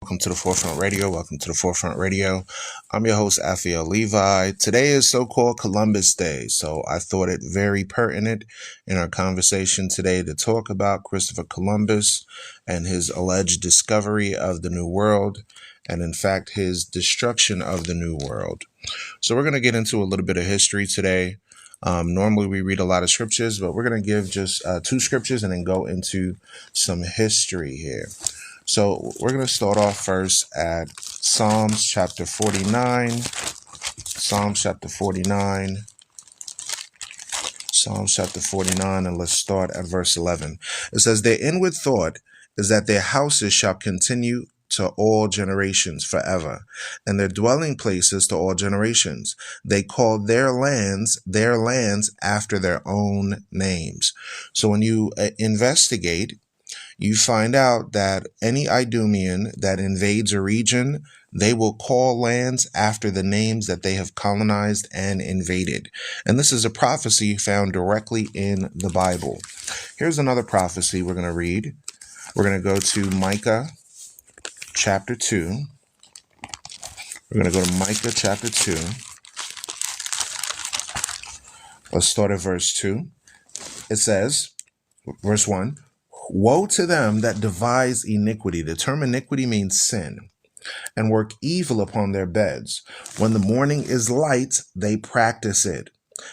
Welcome to the Forefront Radio. Welcome to the Forefront Radio. I'm your host, Afiel Levi. Today is so-called Columbus Day, so I thought it very pertinent in our conversation today to talk about Christopher Columbus and his alleged discovery of the New World, and in fact, his destruction of the New World. So we're going to get into a little bit of history today. Normally we read a lot of scriptures, but we're going to give just two scriptures and then go into some history here. So we're going to start off first at Psalms chapter 49. Psalms chapter 49. Psalms chapter 49, and let's start at verse 11. It says, "Their inward thought is that their houses shall continue to all generations forever, and their dwelling places to all generations. They call their lands after their own names." So when you investigate, you find out that any Idumean that invades a region, they will call lands after the names that they have colonized and invaded. And this is a prophecy found directly in the Bible. Here's another prophecy we're going to read. We're going to go to Micah chapter 2. We're going to go to Micah chapter 2. Let's start at verse 2. It says, verse 1, "Woe to them that devise iniquity." The term iniquity means sin. "And work evil upon their beds. When the morning is light, they practice it,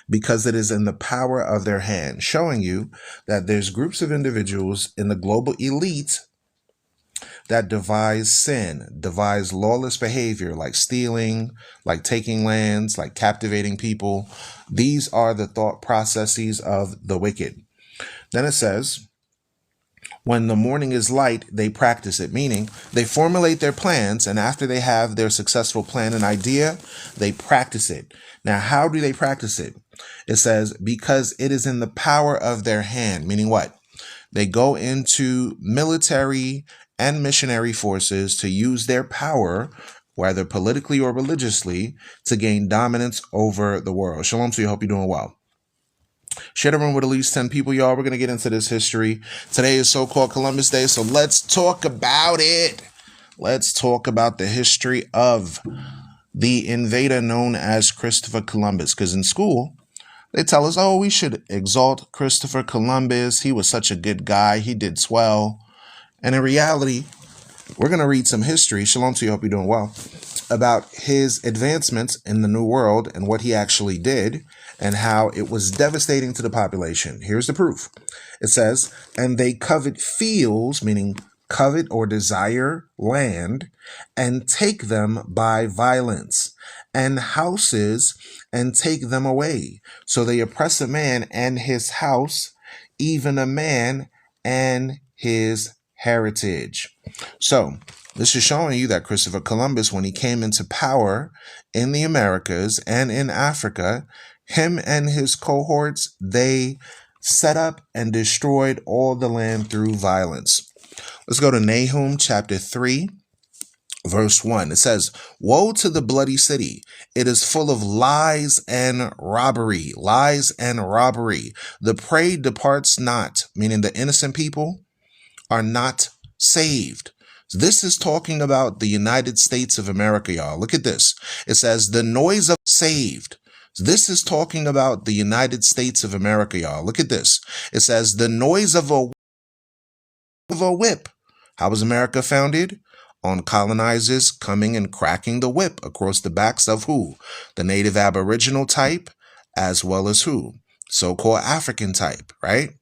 because it is in the power of their hand." Showing you that there's groups of individuals in the global elite that devise sin, devise lawless behavior, like stealing, like taking lands, like captivating people. These are the thought processes of the wicked. Then it says, when the morning is light, they practice it, meaning they formulate their plans, and after they have their successful plan and idea, they practice it. Now, how do they practice it? It says, because it is in the power of their hand, meaning what? They go into military and missionary forces to use their power, whether politically or religiously, to gain dominance over the world. Shalom to you. Hope you're doing well. Share the room with at least 10 people, y'all. We're going to get into this history. Today is so-called Columbus Day, so let's talk about it. Let's talk about the history of the invader known as Christopher Columbus. Because in school, they tell us, oh, we should exalt Christopher Columbus. He was such a good guy. He did swell. And in reality, we're going to read some history. Shalom to you. Hope you're doing well. About his advancements in the New World and what he actually did and how it was devastating to the population. Here's the proof. It says, "And they covet fields," meaning covet or desire land, "and take them by violence, and houses, and take them away. So they oppress a man and his house, even a man and his heritage." So this is showing you that Christopher Columbus, when he came into power in the Americas and in Africa, him and his cohorts, they set up and destroyed all the land through violence. Let's go to Nahum chapter 3, verse 1. It says, "Woe to the bloody city. It is full of lies and robbery." Lies and robbery. "The prey departs not," meaning the innocent people are not saved. This is talking about the United States of America, y'all. Look at this. It says, "The noise of saved." This is talking about the United States of America, y'all. Look at this. It says, "The noise of a whip." How was America founded? On colonizers coming and cracking the whip across the backs of who? The native aboriginal type, as well as who? So-called African type, right?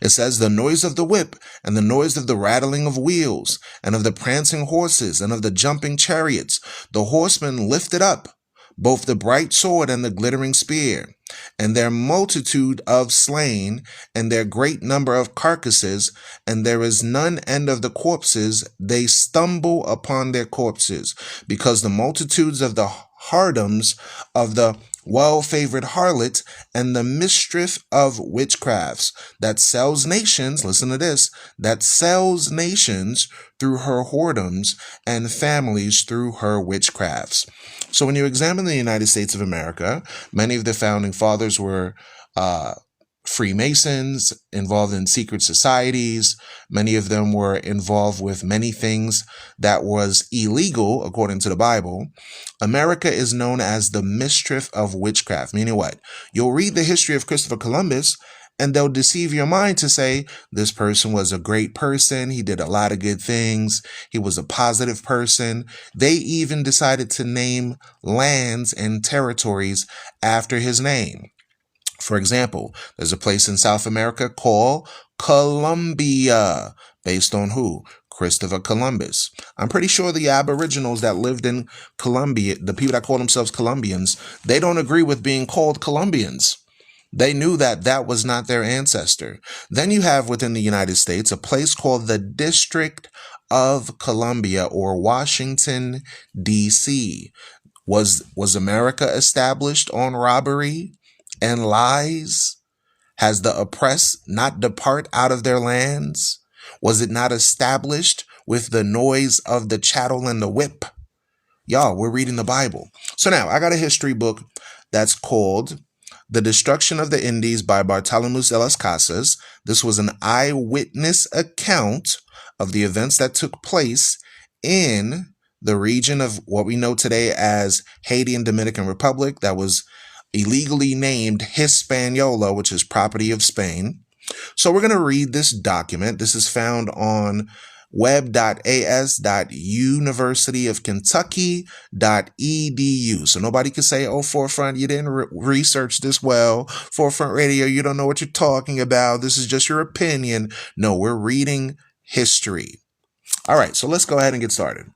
It says, "The noise of the whip, and the noise of the rattling of wheels, and of the prancing horses, and of the jumping chariots. The horsemen lifted up both the bright sword and the glittering spear, and their multitude of slain, and their great number of carcasses, and there is none end of the corpses. They stumble upon their corpses, because the multitudes of the hardoms of the well-favored harlot, and the mistress of witchcrafts, that sells nations," listen to this, "that sells nations through her whoredoms, and families through her witchcrafts." So when you examine the United States of America, many of the founding fathers were Freemasons, involved in secret societies. Many of them were involved with many things that was illegal according to the Bible. America is known as the mistress of witchcraft, meaning what? You'll read the history of Christopher Columbus and they'll deceive your mind to say this person was a great person. He did a lot of good things. He was a positive person. They even decided to name lands and territories after his name. For example, there's a place in South America called Colombia, based on who? Christopher Columbus. I'm pretty sure the aboriginals that lived in Colombia, the people that call themselves Colombians, they don't agree with being called Colombians. They knew that that was not their ancestor. Then you have within the United States a place called the District of Columbia, or Washington, D.C. Was America established on robbery and lies? Has the oppressed not depart out of their lands? Was it not established with the noise of the chattel and the whip? Y'all, we're reading the Bible. So now I got a history book that's called The Destruction of the Indies by Bartolomé de las Casas. This was an eyewitness account of the events that took place in the region of what we know today as Haiti and Dominican Republic, that was illegally named Hispaniola, which is property of Spain. So we're going to read this document. This is found on web.as.universityofkentucky.edu. So nobody can say, oh, Forefront, you didn't research this well. Forefront Radio, you don't know what you're talking about. This is just your opinion. No, we're reading history. All right, so let's go ahead and get started.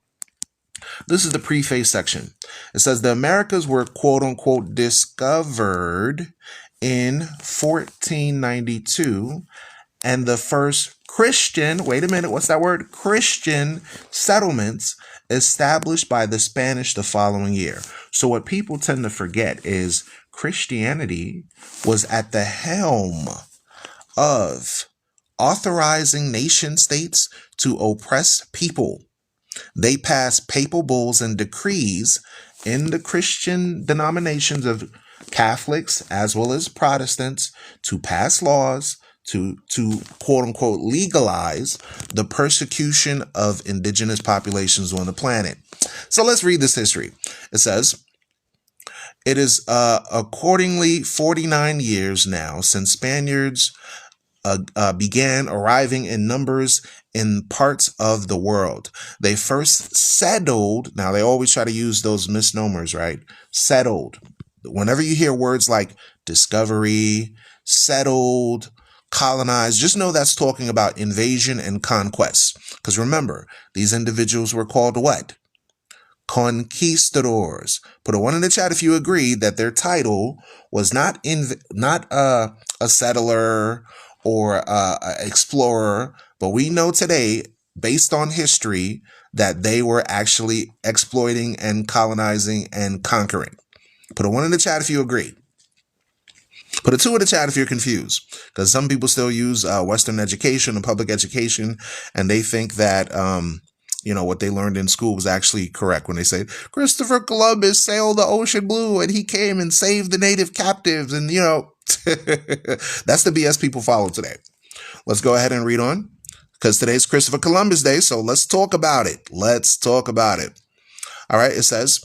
This is the preface section. It says the Americas were quote unquote discovered in 1492, and the first Christian, wait a minute, what's that word? Christian settlements established by the Spanish the following year. So what people tend to forget is Christianity was at the helm of authorizing nation states to oppress people. They passed papal bulls and decrees in the Christian denominations of Catholics as well as Protestants to pass laws to quote unquote legalize the persecution of indigenous populations on the planet. So let's read this history. It says, it is accordingly 49 years now since Spaniards began arriving in numbers in parts of the world. They first settled. Now, they always try to use those misnomers, right? Settled. Whenever you hear words like discovery, settled, colonized, just know that's talking about invasion and conquest. Because remember, these individuals were called what? Conquistadors. Put a 1 in the chat if you agree that their title was not a settler or a explorer, but we know today, based on history, that they were actually exploiting and colonizing and conquering. Put a 1 in the chat if you agree. Put a 2 in the chat if you're confused, because some people still use Western education and public education, and they think that what they learned in school was actually correct when they say Christopher Columbus sailed the ocean blue and he came and saved the native captives, and that's the BS people follow today. Let's go ahead and read on, because today's Christopher Columbus Day, so let's talk about it. All right, it says,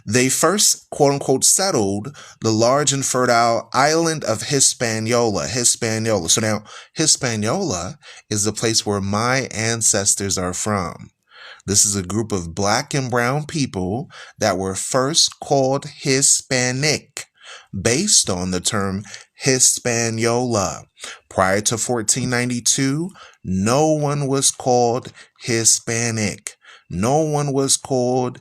they first, quote unquote, settled the large and fertile island of Hispaniola. So now, Hispaniola is the place where my ancestors are from. This is a group of black and brown people that were first called Hispanic, based on the term Hispaniola. Prior to 1492, no one was called Hispanic. No one was called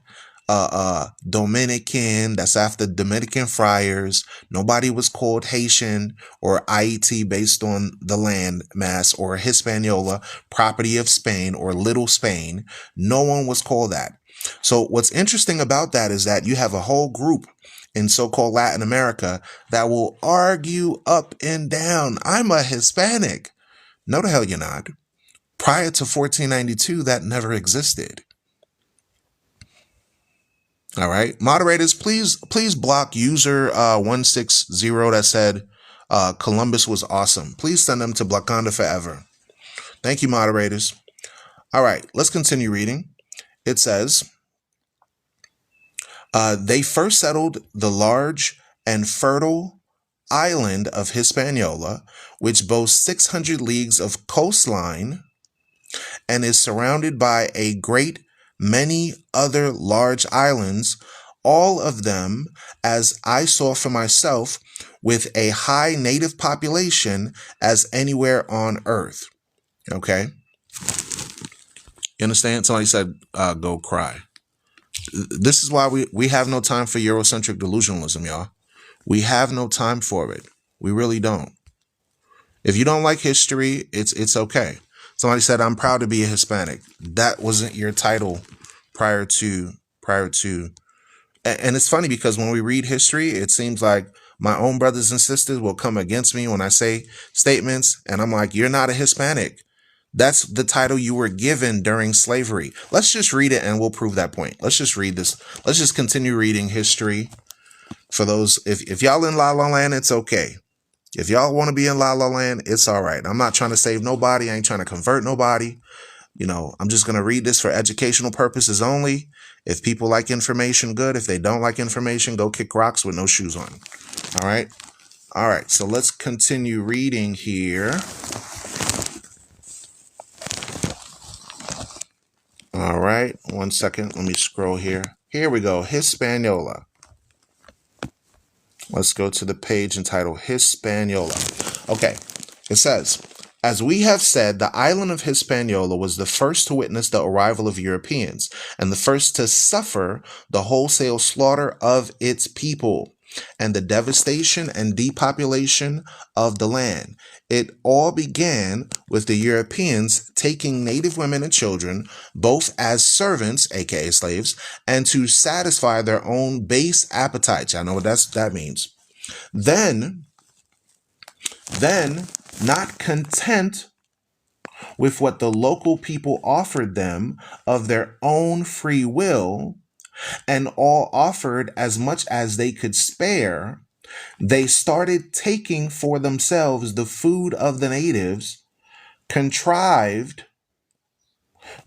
Dominican, that's after Dominican friars. Nobody was called Haitian or Haiti based on the land mass, or Hispaniola, property of Spain or Little Spain. No one was called that. So what's interesting about that is that you have a whole group in so-called Latin America that will argue up and down, I'm a Hispanic. No, the hell you're not. Prior to 1492, that never existed. All right, moderators, please block user 160 that said Columbus was awesome. Please send them to Wakanda forever. Thank you, moderators. All right, let's continue reading. It says, they first settled the large and fertile island of Hispaniola, which boasts 600 leagues of coastline and is surrounded by a great many other large islands, all of them, as I saw for myself, with a high native population as anywhere on earth. Okay? You understand? Somebody said, go cry. This is why we have no time for Eurocentric delusionalism, y'all. We have no time for it. We really don't. If you don't like history, it's okay. Somebody said, I'm proud to be a Hispanic. That wasn't your title prior to, and it's funny because when we read history, it seems like my own brothers and sisters will come against me when I say statements. And I'm like, you're not a Hispanic. That's the title you were given during slavery. Let's just read it and we'll prove that point. Let's just read this. Let's just continue reading history. For those, if y'all in La La Land, it's okay. If y'all want to be in La La Land, it's all right. I'm not trying to save nobody. I ain't trying to convert nobody. You know, I'm just going to read this for educational purposes only. If people like information, good. If they don't like information, go kick rocks with no shoes on. All right. All right. So let's continue reading here. All right. 1 second. Let me scroll here. Here we go. Hispaniola. Let's go to the page entitled Hispaniola. Okay. It says, as we have said, the island of Hispaniola was the first to witness the arrival of Europeans and the first to suffer the wholesale slaughter of its people and the devastation and depopulation of the land. It all began with the Europeans taking native women and children, both as servants, aka slaves, and to satisfy their own base appetites. I know what that means. Then, not content with what the local people offered them of their own free will, and all offered as much as they could spare, they started taking for themselves the food of the natives, contrived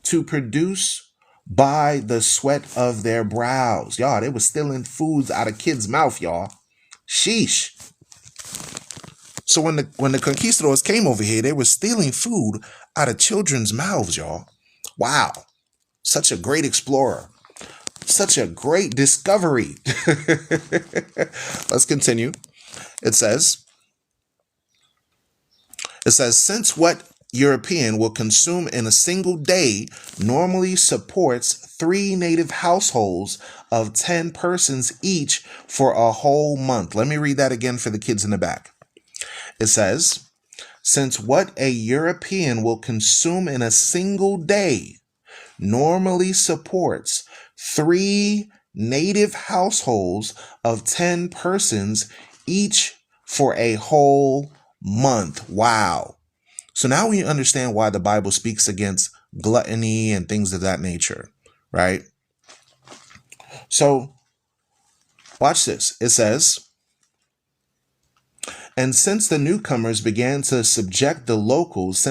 to produce by the sweat of their brows. Y'all, they was stealing foods out of kids' mouth, y'all. Sheesh. So when the conquistadors came over here, they were stealing food out of children's mouths, y'all. Wow. Such a great explorer. Such a great discovery. Let's continue. It says, since what European will consume in a single day normally supports 3 native households of 10 persons each for a whole month. Let me read that again for the kids in the back. It says, since what a European will consume in a single day normally supports 3 native households of 10 persons each for a whole month. Wow. So now we understand why the Bible speaks against gluttony and things of that nature, right? So watch this. It says, and since the newcomers began to subject the locals,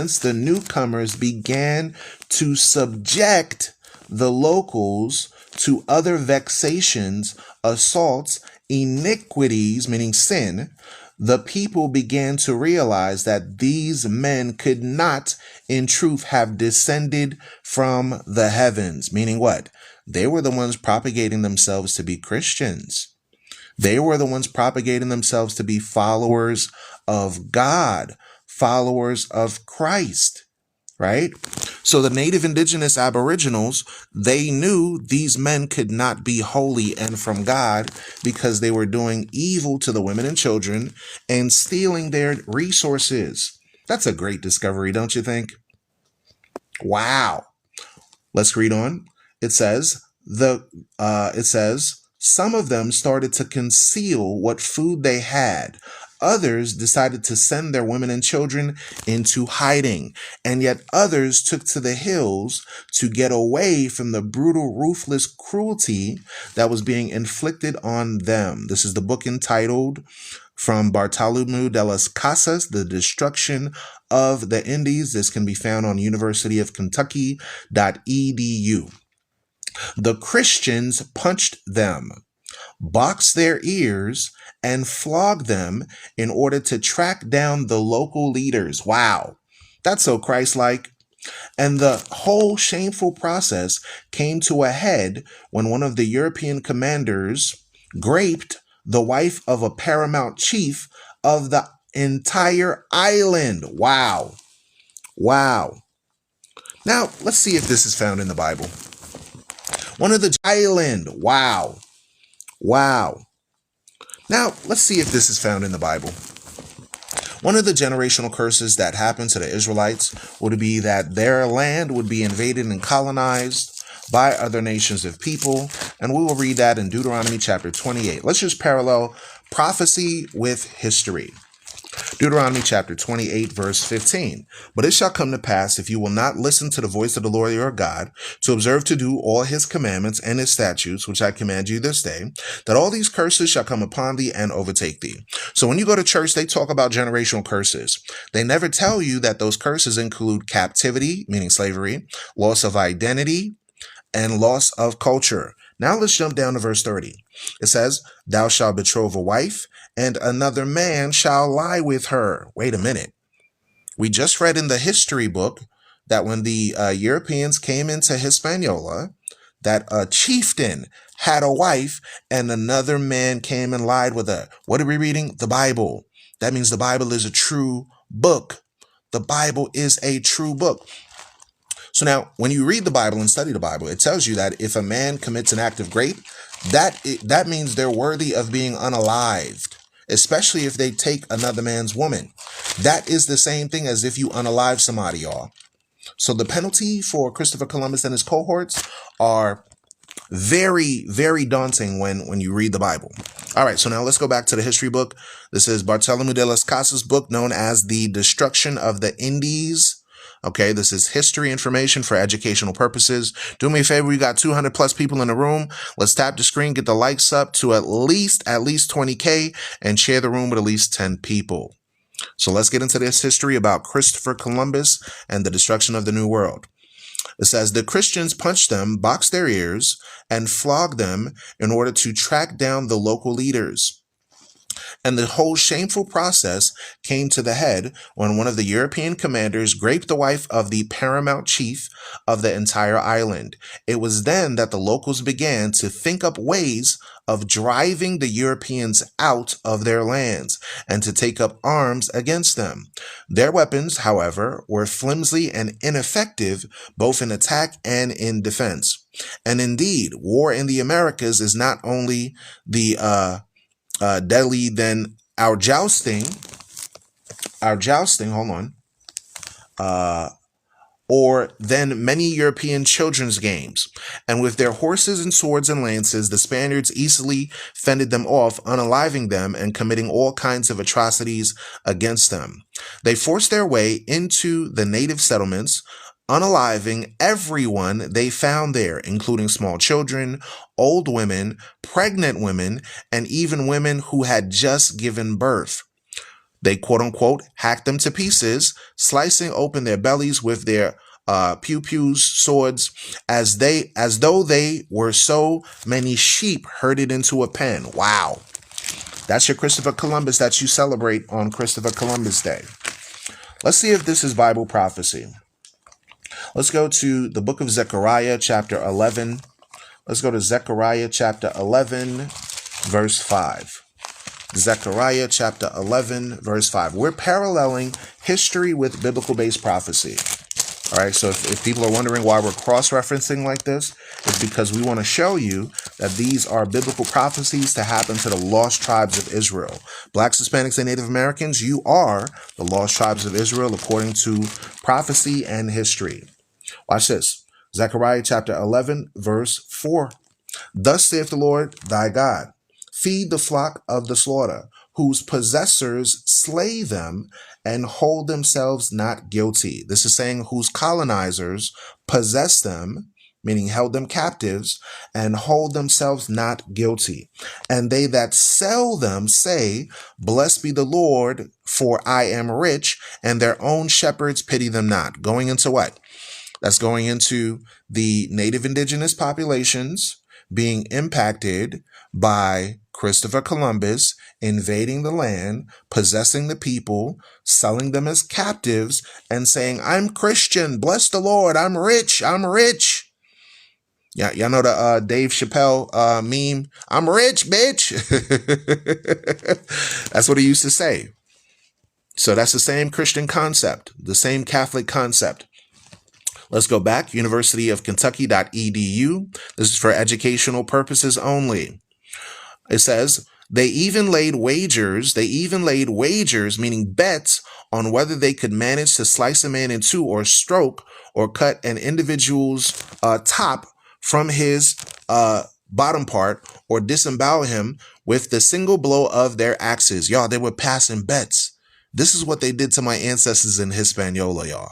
to other vexations, assaults, iniquities, meaning sin, the people began to realize that these men could not, in truth, have descended from the heavens. Meaning what? They were the ones propagating themselves to be Christians. They were the ones propagating themselves to be followers of God, followers of Christ, right? So the native indigenous aboriginals, they knew these men could not be holy and from God because they were doing evil to the women and children and stealing their resources. That's a great discovery, don't you think? Wow. Let's read on. It says, some of them started to conceal what food they had. Others decided to send their women and children into hiding. And yet others took to the hills to get away from the brutal, ruthless cruelty that was being inflicted on them. This is the book entitled from Bartolomeu de las Casas, The Destruction of the Indies. This can be found on universityofkentucky.edu. The Christians punched them, boxed their ears, and flogged them in order to track down the local leaders. Wow, that's so Christ-like. And the whole shameful process came to a head when one of the European commanders raped the wife of a paramount chief of the entire island. Wow. Wow. Now, let's see if this is found in the Bible. One of the island. Wow. Wow. Now, let's see if this is found in the Bible. One of the generational curses that happened to the Israelites would be that their land would be invaded and colonized by other nations of people. And we will read that in Deuteronomy chapter 28. Let's just parallel prophecy with history. Deuteronomy chapter 28, verse 15. But it shall come to pass, if you will not listen to the voice of the Lord your God, to observe to do all his commandments and his statutes, which I command you this day, that all these curses shall come upon thee and overtake thee. So when you go to church, they talk about generational curses. They never tell you that those curses include captivity, meaning slavery, loss of identity, and loss of culture. Now let's jump down to verse 30. It says, thou shalt betroth a wife, and another man shall lie with her. Wait a minute. We just read in the history book that when the Europeans came into Hispaniola, that a chieftain had a wife and another man came and lied with her. What are we reading? The Bible. That means the Bible is a true book. The Bible is a true book. So now, when you read the Bible and study the Bible, it tells you that if a man commits an act of rape, that means they're worthy of being unalived, especially if they take another man's woman. That is the same thing as if you unalive somebody, y'all. So the penalty for Christopher Columbus and his cohorts are very, very daunting when you read the Bible. All right, so now let's go back to the history book. This is Bartolomeu de las Casas' book known as The Destruction of the Indies. Okay, this is history information for educational purposes. Do me a favor, we got 200 plus people in the room. Let's tap the screen, get the likes up to at least 20K, and share the room with at least 10 people. So let's get into this history about Christopher Columbus and the destruction of the New World. It says, the Christians punched them, boxed their ears, and flogged them in order to track down the local leaders. And the whole shameful process came to the head when one of the European commanders raped the wife of the paramount chief of the entire island. It was then that the locals began to think up ways of driving the Europeans out of their lands and to take up arms against them. Their weapons, however, were flimsy and ineffective both in attack and in defense. And indeed, war in the Americas is not only the deadly than our jousting, hold on, or than many European children's games. And with their horses and swords and lances, the Spaniards easily fended them off, unaliving them and committing all kinds of atrocities against them. They forced their way into the native settlements, unaliving everyone they found there, including small children, old women, pregnant women, and even women who had just given birth. They quote-unquote hacked them to pieces, slicing open their bellies with their pew-pews, swords, as though they were so many sheep herded into a pen. Wow. That's your Christopher Columbus that you celebrate on Christopher Columbus Day. Let's see if this is Bible prophecy. Let's go to the book of Zechariah, chapter 11. Let's go to Zechariah, chapter 11, verse 5. Zechariah, chapter 11, verse 5. We're paralleling history with biblical-based prophecy. All right, so if people are wondering why we're cross-referencing like this, it's because we want to show you that these are biblical prophecies to happen to the lost tribes of Israel. Blacks, Hispanics, and Native Americans, you are the lost tribes of Israel according to prophecy and history. Watch this. Zechariah chapter 11, verse 4. Thus saith the Lord thy God, feed the flock of the slaughter, whose possessors slay them and hold themselves not guilty. This is saying whose colonizers possess them, meaning held them captives, and hold themselves not guilty. And they that sell them say, Blessed be the Lord, for I am rich, and their own shepherds pity them not. Going into what? That's going into the native indigenous populations being impacted by Christopher Columbus invading the land, possessing the people, selling them as captives, and saying, I'm Christian, bless the Lord, I'm rich, I'm rich. Yeah, y'all know the Dave Chappelle meme, I'm rich, bitch. That's what he used to say. So that's the same Christian concept, the same Catholic concept. Let's go back, universityofkentucky.edu. This is for educational purposes only. It says, they even laid wagers, meaning bets, on whether they could manage to slice a man in two or stroke or cut an individual's top from his bottom part or disembowel him with the single blow of their axes. Y'all, they were passing bets. This is what they did to my ancestors in Hispaniola, y'all.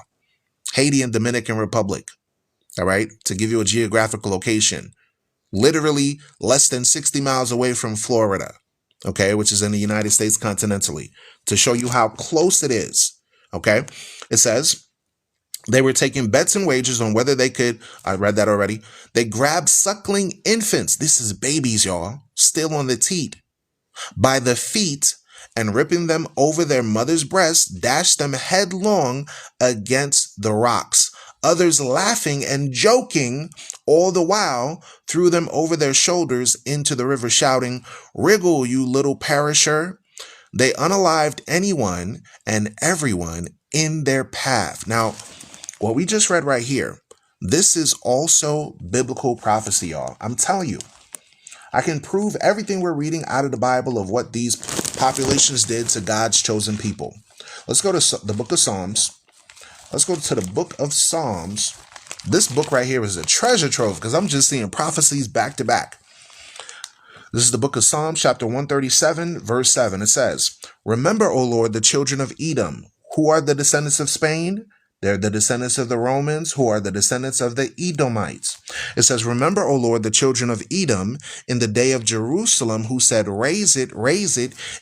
Haiti and Dominican Republic, all right, to give you a geographical location, literally less than 60 miles away from Florida, okay, which is in the United States continentally, to show you how close it is, okay? It says they were taking bets and wagers on whether they could, I read that already, they grabbed suckling infants, this is babies, y'all, still on the teat, by the feet, and ripping them over their mother's breasts, dashed them headlong against the rocks. Others, laughing and joking all the while, threw them over their shoulders into the river, shouting, Wriggle, you little perisher. They unalived anyone and everyone in their path. Now, what we just read right here, this is also biblical prophecy, y'all. I'm telling you. I can prove everything we're reading out of the Bible of what these populations did to God's chosen people. Let's go to the book of Psalms. Let's go to the book of Psalms. This book right here is a treasure trove because I'm just seeing prophecies back to back. This is the book of Psalms, chapter 137, verse 7. It says, Remember, O Lord, the children of Edom. Who are the descendants of Spain? They're the descendants of the Romans, who are the descendants of the Edomites. It says, Remember, O Lord, the children of Edom in the day of Jerusalem, who said, raise it,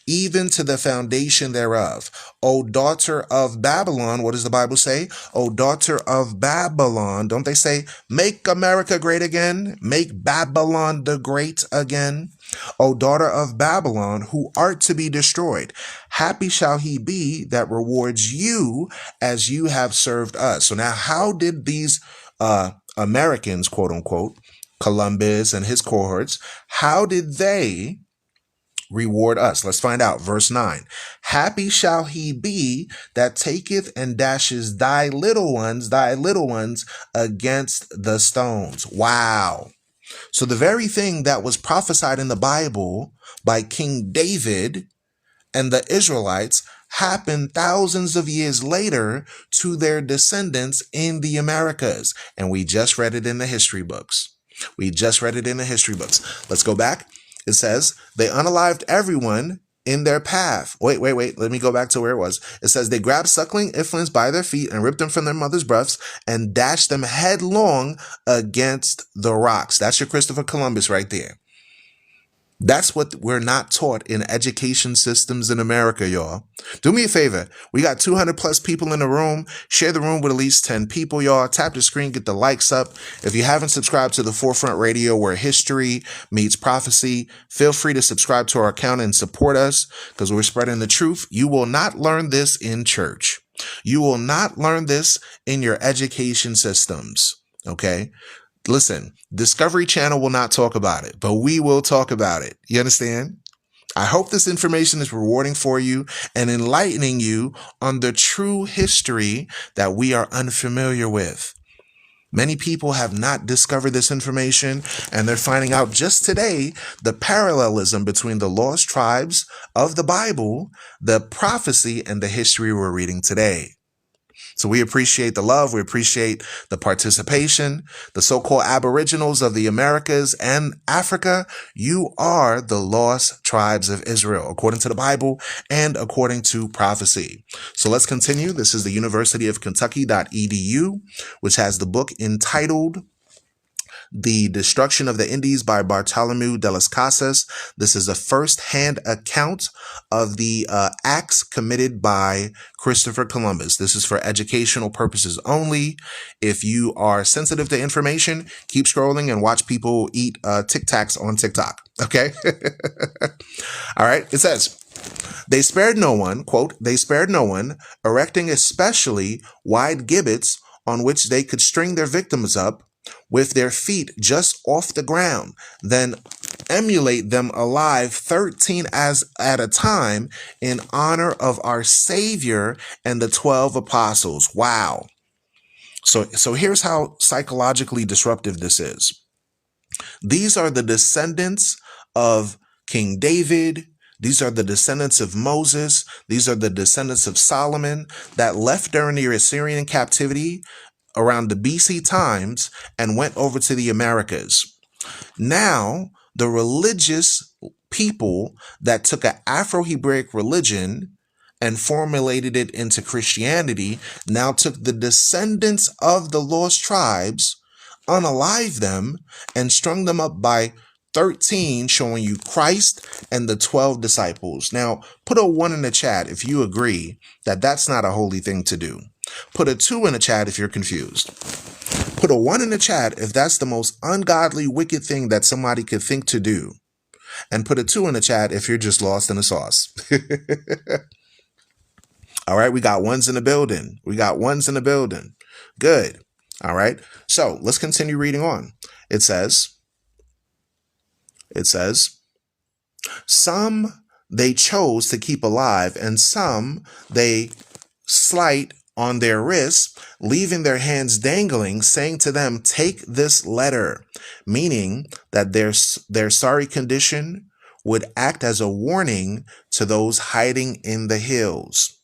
even to the foundation thereof. O daughter of Babylon, what does the Bible say? O daughter of Babylon, don't they say, make America great again? Make Babylon the great again? O daughter of Babylon, who art to be destroyed, happy shall he be that rewards you as you have served us. So now how did these Americans, quote unquote, Columbus and his cohorts, how did they reward us? Let's find out. Verse 9. Happy shall he be that taketh and dashes thy little ones against the stones. Wow. So the very thing that was prophesied in the Bible by King David and the Israelites happened thousands of years later to their descendants in the Americas. And we just read it in the history books. Let's go back. It says, they unalived everyone in their path. Wait. Let me go back to where it was. It says, they grabbed suckling infants by their feet and ripped them from their mother's breasts and dashed them headlong against the rocks. That's your Christopher Columbus right there. That's what we're not taught in education systems in America, y'all. Do me a favor. We got 200 plus people in the room. Share the room with at least 10 people, y'all. Tap the screen, get the likes up. If you haven't subscribed to the Forefront Radio, where history meets prophecy, feel free to subscribe to our account and support us because we're spreading the truth. You will not learn this in church. You will not learn this in your education systems. Okay? Listen, Discovery Channel will not talk about it, but we will talk about it. You understand? I hope this information is rewarding for you and enlightening you on the true history that we are unfamiliar with. Many people have not discovered this information, and they're finding out just today the parallelism between the lost tribes of the Bible, the prophecy, and the history we're reading today. So we appreciate the love. We appreciate the participation. The so-called aboriginals of the Americas and Africa, you are the lost tribes of Israel, according to the Bible and according to prophecy. So let's continue. This is the universityofkentucky.edu, which has the book entitled The Destruction of the Indies by Bartolomeu de las Casas. This is a first-hand account of the acts committed by Christopher Columbus. This is for educational purposes only. If you are sensitive to information, keep scrolling and watch people eat Tic Tacs on TikTok. Okay? All right. It says, they spared no one, quote, they spared no one, erecting especially wide gibbets on which they could string their victims up with their feet just off the ground, then emulate them alive 13 as at a time in honor of our Savior and the 12 apostles. Wow. So here's how psychologically disruptive this is. These are the descendants of King David. These are the descendants of Moses. These are the descendants of Solomon that left during the Assyrian captivity around the BC times and went over to the Americas. Now, the religious people that took an Afro-Hebraic religion and formulated it into Christianity now took the descendants of the lost tribes, unalived them, and strung them up by 13, showing you Christ and the 12 disciples. Now, put a 1 in the chat if you agree that that's not a holy thing to do. Put a 2 in the chat if you're confused. Put a 1 in the chat if that's the most ungodly, wicked thing that somebody could think to do. And put a 2 in the chat if you're just lost in the sauce. All right, we got ones in the building. We got ones in the building. Good. All right. So let's continue reading on. It says, some they chose to keep alive, and some they slight on their wrists, leaving their hands dangling, saying to them, take this letter, meaning that their sorry condition would act as a warning to those hiding in the hills.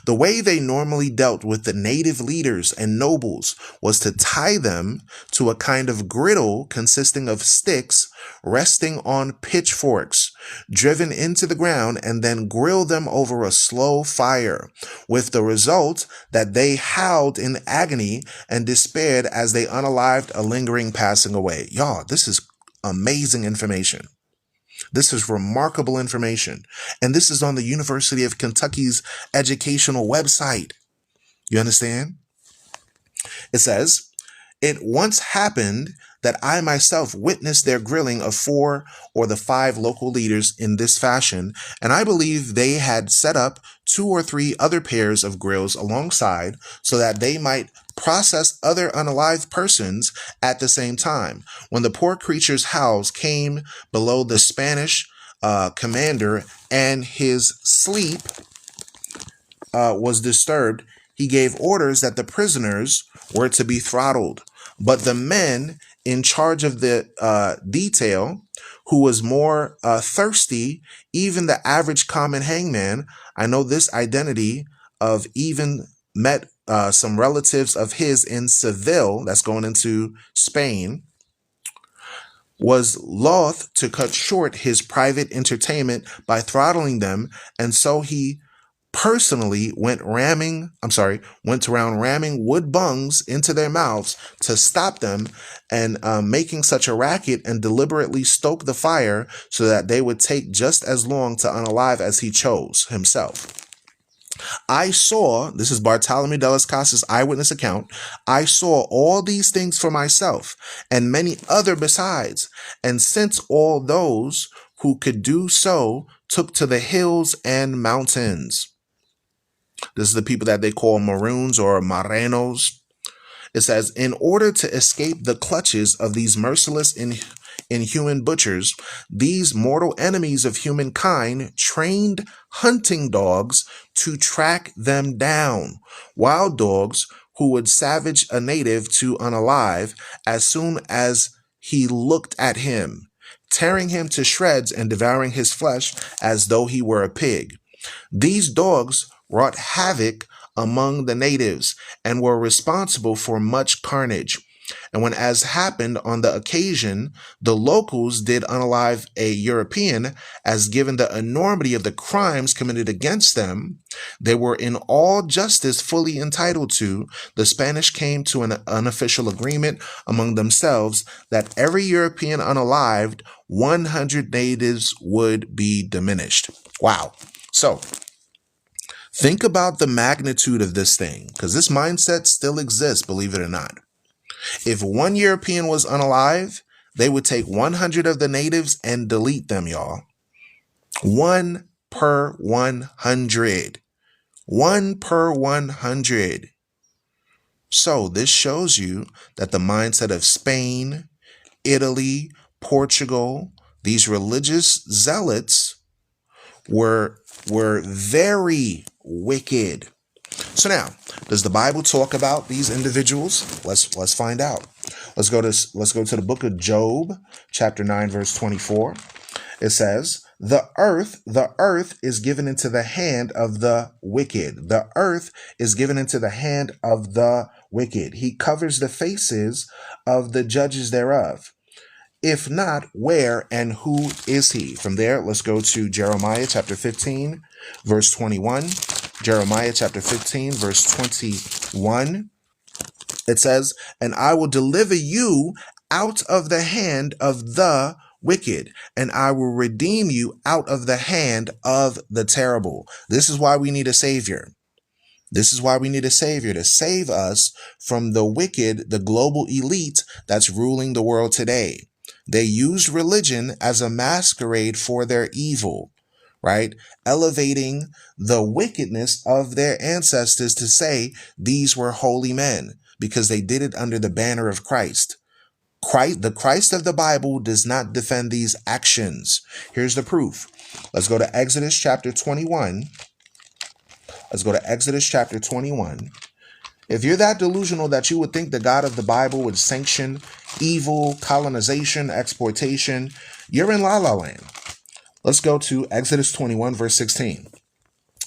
The way they normally dealt with the native leaders and nobles was to tie them to a kind of griddle consisting of sticks resting on pitchforks, driven into the ground, and then grill them over a slow fire, with the result that they howled in agony and despaired as they unalived a lingering passing away. Y'all, this is amazing information. This is remarkable information. And this is on the University of Kentucky's educational website. You understand? It says, it once happened that I myself witnessed their grilling of 4 or the 5 local leaders in this fashion, and I believe they had set up 2 or 3 other pairs of grills alongside so that they might process other unalived persons at the same time. When the poor creature's howls came below the Spanish commander and his sleep was disturbed, he gave orders that the prisoners were to be throttled. But the men in charge of the detail, who was more thirsty, even the average common hangman, I know this identity of even met some relatives of his in Seville, that's going into Spain, was loath to cut short his private entertainment by throttling them, and so he personally went around ramming wood bungs into their mouths to stop them and making such a racket, and deliberately stoke the fire so that they would take just as long to unalive as he chose himself. I saw, this is Bartolomeu de las Casas' eyewitness account, I saw all these things for myself, and many other besides, and since all those who could do so took to the hills and mountains. This is the people that they call Maroons or Morenos. It says, in order to escape the clutches of these merciless inhuman butchers, these mortal enemies of humankind trained hunting dogs to track them down. Wild dogs who would savage a native to unalive as soon as he looked at him, tearing him to shreds and devouring his flesh as though he were a pig. These dogs wrought havoc among the natives and were responsible for much carnage. And when, as happened on the occasion, the locals did unalive a European, as given the enormity of the crimes committed against them, they were in all justice fully entitled to, the Spanish came to an unofficial agreement among themselves that every European unalived, 100 natives would be diminished. Wow. So, think about the magnitude of this thing, because this mindset still exists, believe it or not. If one European was unalive, they would take 100 of the natives and delete them, y'all. 1 per 100. 1 per 100. So this shows you that the mindset of Spain, Italy, Portugal, these religious zealots were very wicked. So now, does the Bible talk about these individuals? Let's find out. Let's go to the book of Job, chapter 9, verse 24. It says, the earth is given into the hand of the wicked. The earth is given into the hand of the wicked. He covers the faces of the judges thereof. If not, where and who is he? From there, let's go to Jeremiah chapter 15, verse 21. Jeremiah chapter 15, verse 21. It says, and I will deliver you out of the hand of the wicked, and I will redeem you out of the hand of the terrible. This is why we need a savior. This is why we need a savior to save us from the wicked, the global elite that's ruling the world today. They used religion as a masquerade for their evil, right? Elevating the wickedness of their ancestors to say these were holy men because they did it under the banner of Christ. The Christ of the Bible does not defend these actions. Here's the proof. Let's go to Exodus chapter 21. Let's go to Exodus chapter 21. If you're that delusional that you would think the God of the Bible would sanction evil, colonization, exploitation, you're in La La Land. Let's go to Exodus 21, verse 16.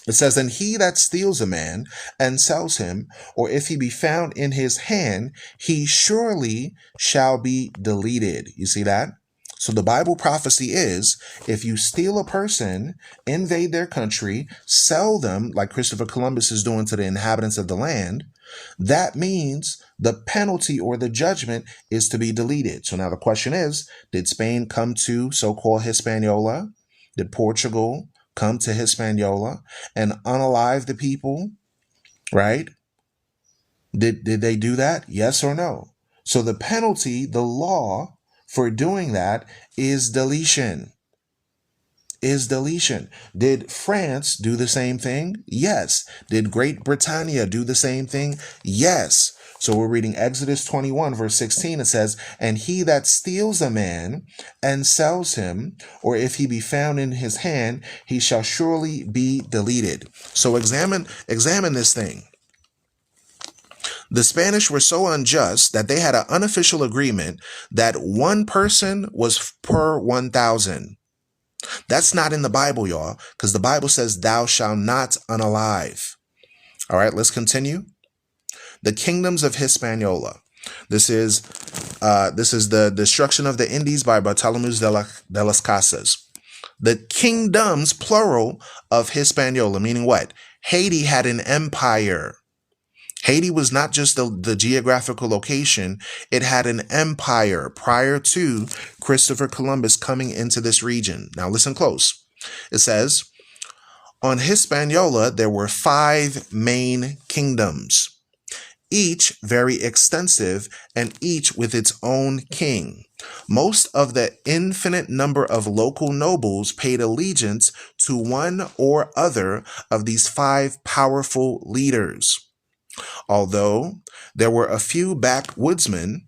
It says, and he that steals a man and sells him, or if he be found in his hand, he surely shall be deleted. You see that? So the Bible prophecy is, if you steal a person, invade their country, sell them, like Christopher Columbus is doing to the inhabitants of the land, that means the penalty or the judgment is to be deleted. So now the question is, did Spain come to so-called Hispaniola? Did Portugal come to Hispaniola and unalive the people, right? Did they do that? Yes or no? So the penalty, the law for doing that is deletion. Did France do the same thing? Yes. Did Great Britannia do the same thing? Yes. So we're reading Exodus 21, verse 16. It says, and he that steals a man and sells him, or if he be found in his hand, he shall surely be deleted. So examine this thing. The Spanish were so unjust that they had an unofficial agreement that one person was per 1,000. That's not in the Bible, y'all, because the Bible says thou shalt not unalive. All right, let's continue. The kingdoms of Hispaniola. This is the destruction of the Indies by Bartolomé de las Casas. The kingdoms, plural, of Hispaniola, meaning what? Haiti had an empire. Haiti was not just the geographical location. It had an empire prior to Christopher Columbus coming into this region. Now listen close. It says, on Hispaniola, there were 5 main kingdoms, each very extensive and each with its own king. Most of the infinite number of local nobles paid allegiance to one or other of these 5 powerful leaders. Although there were a few backwoodsmen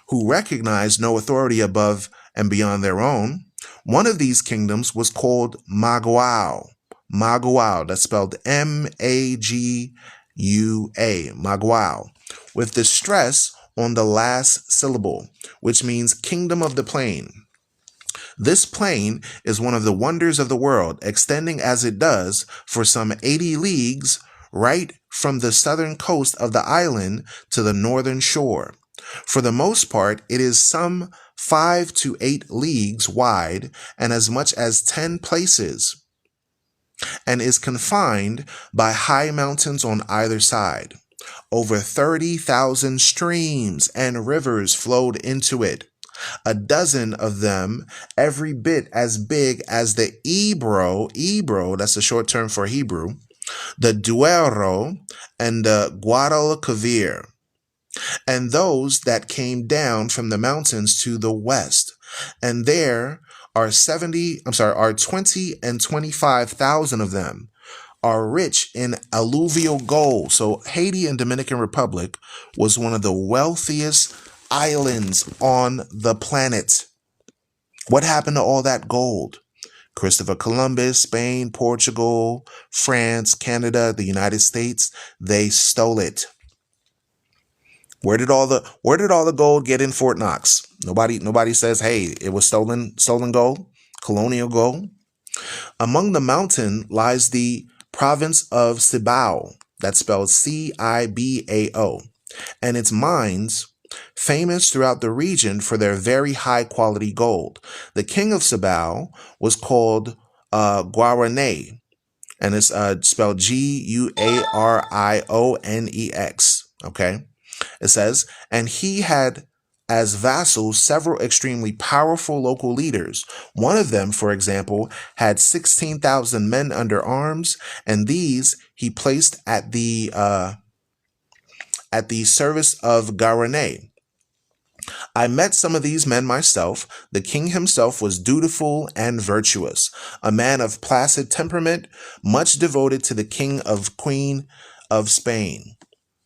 who recognized no authority above and beyond their own, one of these kingdoms was called Maguao. Maguao, that's spelled M-A-G-U-A, Maguao, with the stress on the last syllable, which means kingdom of the plain. This plain is one of the wonders of the world, extending as it does for some 80 leagues right from the southern coast of the island to the northern shore. For the most part, it is some 5 to 8 leagues wide and as much as 10 places, and is confined by high mountains on either side. Over 30,000 streams and rivers flowed into it, a dozen of them every bit as big as the Ebro, that's a short term for Hebrew, the Duero, and the Guadalquivir, and those that came down from the mountains to the west. And there are 20 and 25,000 of them are rich in alluvial gold. So Haiti and Dominican Republic was one of the wealthiest islands on the planet. What happened to all that gold? Christopher Columbus, Spain, Portugal, France, Canada, the United States, they stole it. Where did all the gold get in Fort Knox? Nobody says, hey, it was stolen gold, colonial gold. Among the mountain lies the province of Cibao, that's spelled Cibao, and its mines, famous throughout the region for their very high quality gold. The king of Cibao was called Guarané, and it's spelled Guarionex. Okay, it says, and he had as vassals several extremely powerful local leaders. One of them, for example, had 16,000 men under arms, and these he placed at the service of Guarané. I met some of these men myself. The king himself was dutiful and virtuous, a man of placid temperament, much devoted to the king of Queen of Spain.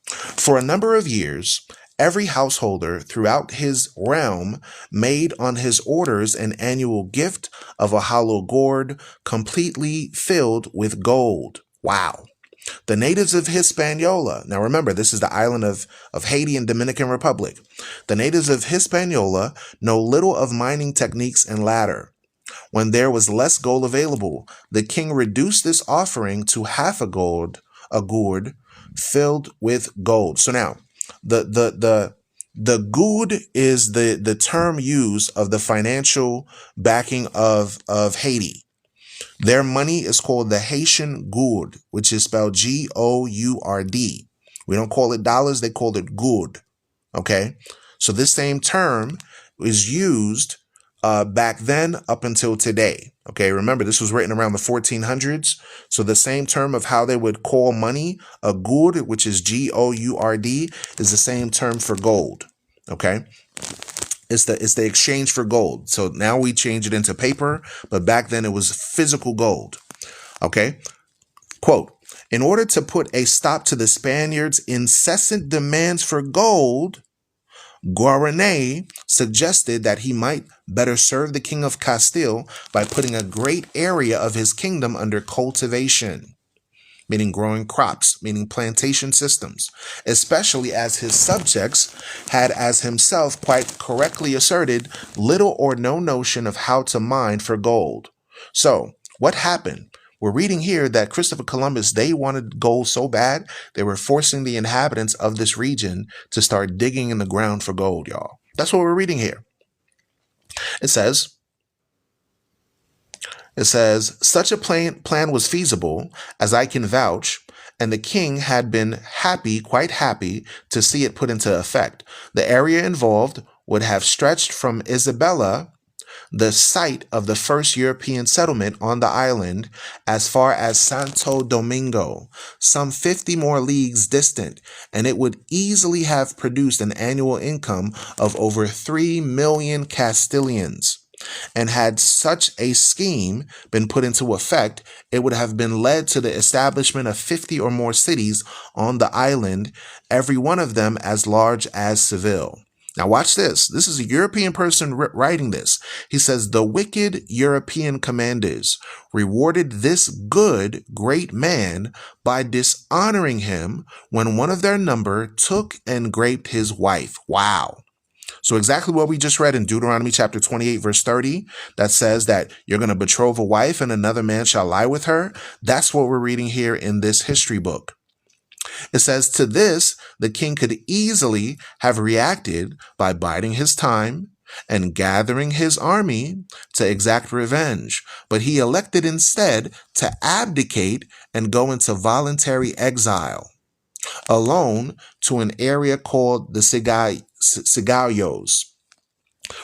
For a number of years, every householder throughout his realm made on his orders an annual gift of a hollow gourd completely filled with gold. Wow. The natives of Hispaniola, now remember, this is the island of Haiti and Dominican Republic. The natives of Hispaniola know little of mining techniques and ladder. When there was less gold available, the king reduced this offering to half a gourd filled with gold. So now, the gourd is the term used of the financial backing of Haiti. Their money is called the Haitian gourd, which is spelled Gourd. We don't call it dollars, they call it gourd. Okay, so this same term is used back then up until today. Okay, remember this was written around the 1400s. So the same term of how they would call money, a gourd, which is Gourd, is the same term for gold. Okay, it's the exchange for gold. So now we change it into paper, but back then it was physical gold. Okay, quote, in order to put a stop to the Spaniards' incessant demands for gold, Guarané suggested that he might better serve the king of Castile by putting a great area of his kingdom under cultivation, meaning growing crops, meaning plantation systems, especially as his subjects had, as himself quite correctly asserted, little or no notion of how to mine for gold. So what happened? We're reading here that Christopher Columbus, they wanted gold so bad, they were forcing the inhabitants of this region to start digging in the ground for gold, y'all. That's what we're reading here. It says, such a plan was feasible, as I can vouch, and the king had been quite happy, to see it put into effect. The area involved would have stretched from Isabella, the site of the first European settlement on the island, as far as Santo Domingo, some 50 more leagues distant, and it would easily have produced an annual income of over 3 million Castilians. And had such a scheme been put into effect, it would have been led to the establishment of 50 or more cities on the island, every one of them as large as Seville. Now watch this. This is a European person writing this. He says, the wicked European commanders rewarded this good, great man by dishonoring him when one of their number took and raped his wife. Wow. So exactly what we just read in Deuteronomy chapter 28, verse 30, that says that you're going to betroth a wife and another man shall lie with her. That's what we're reading here in this history book. It says, to this, the king could easily have reacted by biding his time and gathering his army to exact revenge, but he elected instead to abdicate and go into voluntary exile, alone to an area called the Sigayos,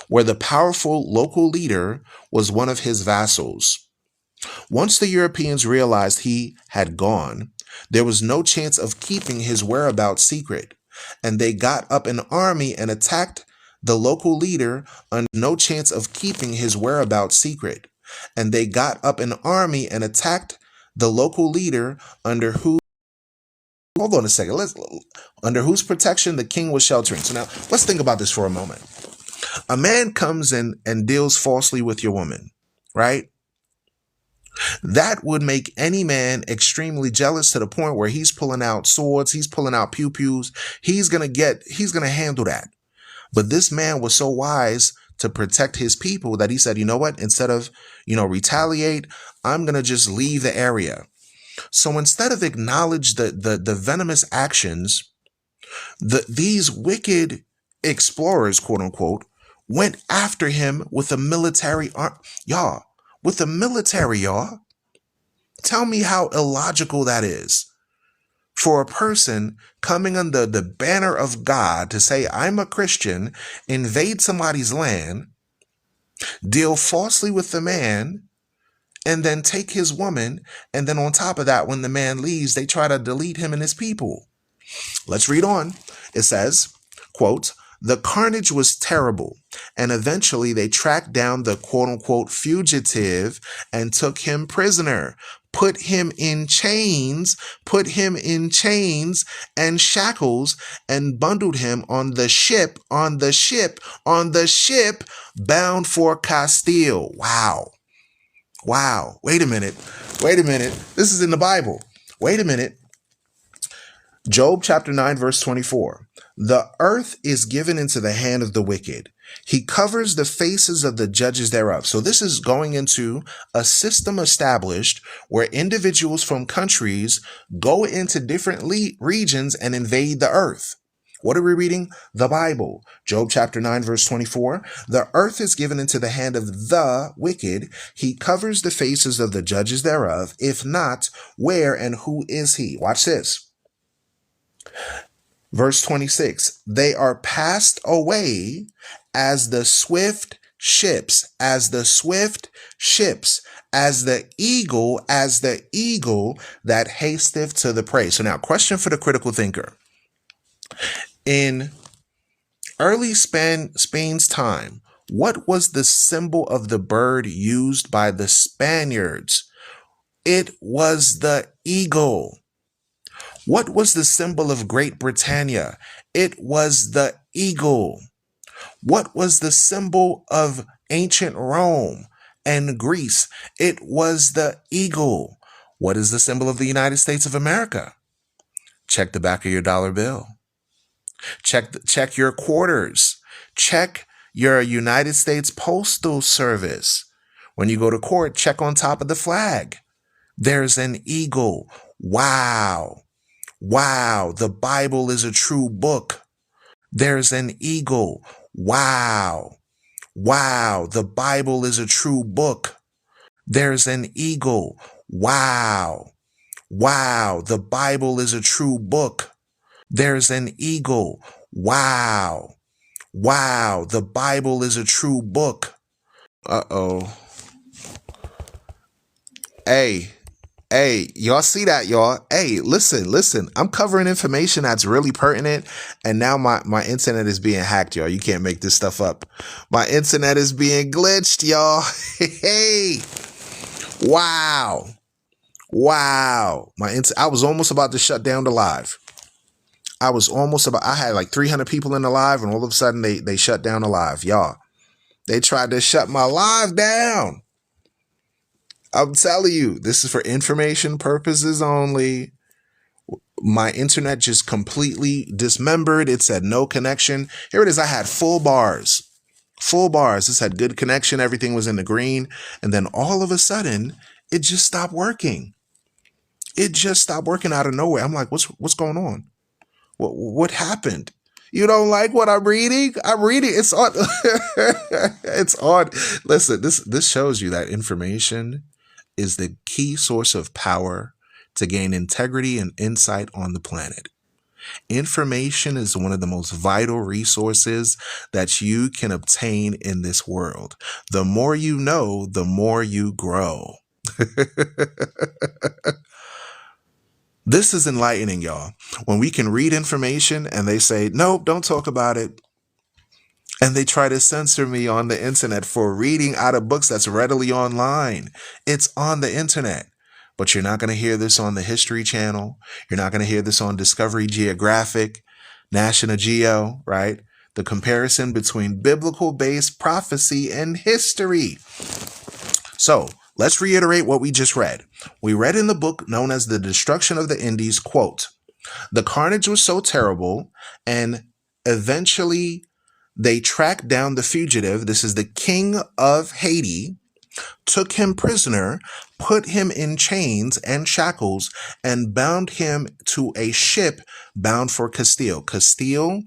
where the powerful local leader was one of his vassals. Once the Europeans realized he had gone, there was no chance of keeping his whereabouts secret, and they got up an army and attacked the local leader under no chance of keeping his whereabouts secret. And they got up an army and attacked the local leader under who hold on a second. Under whose protection the king was sheltering. So now let's think about this for a moment. A man comes in and deals falsely with your woman, right? That would make any man extremely jealous to the point where he's pulling out swords, he's pulling out pew-pews. He's going to handle that. But this man was so wise to protect his people that he said, you know what? Instead of, retaliate, I'm going to just leave the area. So instead of acknowledge the venomous actions, these wicked explorers, quote unquote, went after him with a military y'all. With the military, y'all. Tell me how illogical that is for a person coming under the banner of God to say, I'm a Christian, invade somebody's land, deal falsely with the man, and then take his woman. And then on top of that, when the man leaves, they try to delete him and his people. Let's read on. It says, quote, the carnage was terrible, and eventually they tracked down the quote-unquote fugitive and took him prisoner, put him in chains and shackles, and bundled him on the ship, bound for Castile. Wow. Wait a minute. This is in the Bible. Wait a minute. Job chapter 9, verse 24. The earth is given into the hand of the wicked. He covers the faces of the judges thereof. So this is going into a system established where individuals from countries go into different regions and invade the earth. What are we reading? The Bible. Job chapter 9, verse 24. The earth is given into the hand of the wicked. He covers the faces of the judges thereof. If not, where and who is he? Watch this. Verse 26, they are passed away as the swift ships, as the eagle that hasteth to the prey. So now, question for the critical thinker. In early Spain's time, what was the symbol of the bird used by the Spaniards? It was the eagle. What was the symbol of Great Britannia? It was the eagle. What was the symbol of ancient Rome and Greece? It was the eagle. What is the symbol of the United States of America? Check the back of your dollar bill. Check your quarters. Check your United States Postal Service. When you go to court, check on top of the flag. There's an eagle. Wow, the Bible is a true book. There's an eagle. Wow, the Bible is a true book. There's an eagle. Wow, the Bible is a true book. There's an eagle. Wow, the Bible is a true book. Uh-oh. Hey, y'all see that, y'all? Hey, listen. I'm covering information that's really pertinent, and now my internet is being hacked, y'all. You can't make this stuff up. My internet is being glitched, y'all. Hey, wow. I was almost about to shut down the live. I had like 300 people in the live, and all of a sudden they shut down the live, y'all. They tried to shut my live down. I'm telling you, this is for information purposes only. My internet just completely dismembered. It said no connection. Here it is. I had full bars. This had good connection. Everything was in the green. And then all of a sudden, it just stopped working. It just stopped working out of nowhere. I'm like, what's going on? What happened? You don't like what I'm reading? I'm reading. It's on. It's on. Listen, this shows you that information is the key source of power to gain integrity and insight on the planet. Information is one of the most vital resources that you can obtain in this world. The more you know, the more you grow. This is enlightening, y'all. When we can read information and they say, nope, don't talk about it. And they try to censor me on the internet for reading out of books that's readily online. It's on the internet. But you're not going to hear this on the History Channel. You're not going to hear this on Discovery Geographic, National Geo, right? The comparison between biblical-based prophecy and history. So let's reiterate what we just read. We read in the book known as The Destruction of the Indies, quote, the carnage was so terrible, and eventually they tracked down the fugitive. This is the king of Haiti, took him prisoner, put him in chains and shackles, and bound him to a ship bound for Castile. Castile?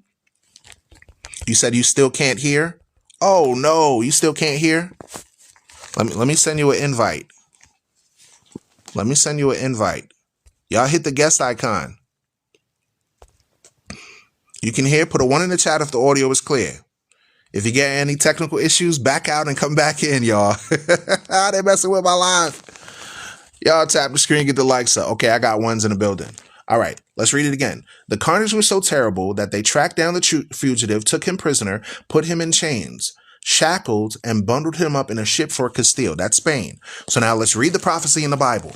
You said you still can't hear? Oh no, you still can't hear? Let me send you an invite. Let me send you an invite. Y'all hit the guest icon. You can hear, put a 1 in the chat if the audio is clear. If you get any technical issues, back out and come back in, y'all. They messing with my live. Y'all tap the screen, get the likes up. Okay, I got ones in the building. All right, let's read it again. The carnage was so terrible that they tracked down the fugitive, took him prisoner, put him in chains, shackled, and bundled him up in a ship for Castile. That's Spain. So now let's read the prophecy in the Bible.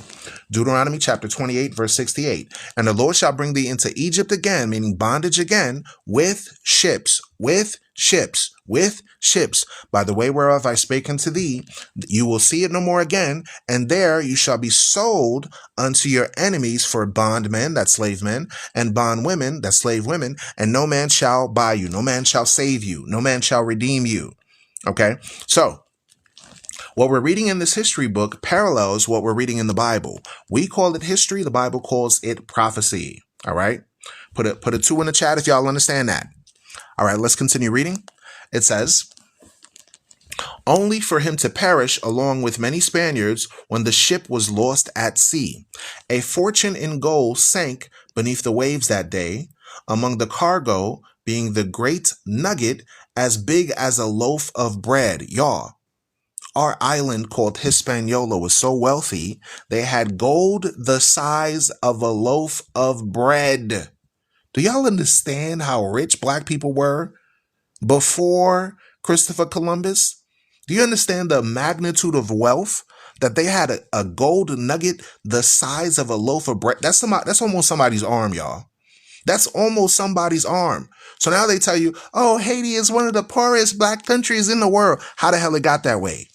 Deuteronomy chapter 28, verse 68. And the Lord shall bring thee into Egypt again, meaning bondage again, with ships, by the way whereof I spake unto thee. You will see it no more again, and there you shall be sold unto your enemies for bondmen, that's slave men, and bondwomen, that's slave women, and no man shall buy you, no man shall save you, no man shall redeem you. Okay, so what we're reading in this history book parallels what we're reading in the Bible. We call it history. The Bible calls it prophecy. All right. Put a 2 in the chat if y'all understand that. All right. Let's continue reading. It says, only for him to perish along with many Spaniards when the ship was lost at sea. A fortune in gold sank beneath the waves that day, among the cargo being the great nugget as big as a loaf of bread. Y'all, our island called Hispaniola was so wealthy, they had gold the size of a loaf of bread. Do y'all understand how rich black people were before Christopher Columbus? Do you understand the magnitude of wealth that they had? A gold nugget the size of a loaf of bread. That's almost somebody's arm, y'all. That's almost somebody's arm. So now they tell you, oh, Haiti is one of the poorest black countries in the world. How the hell it got that way?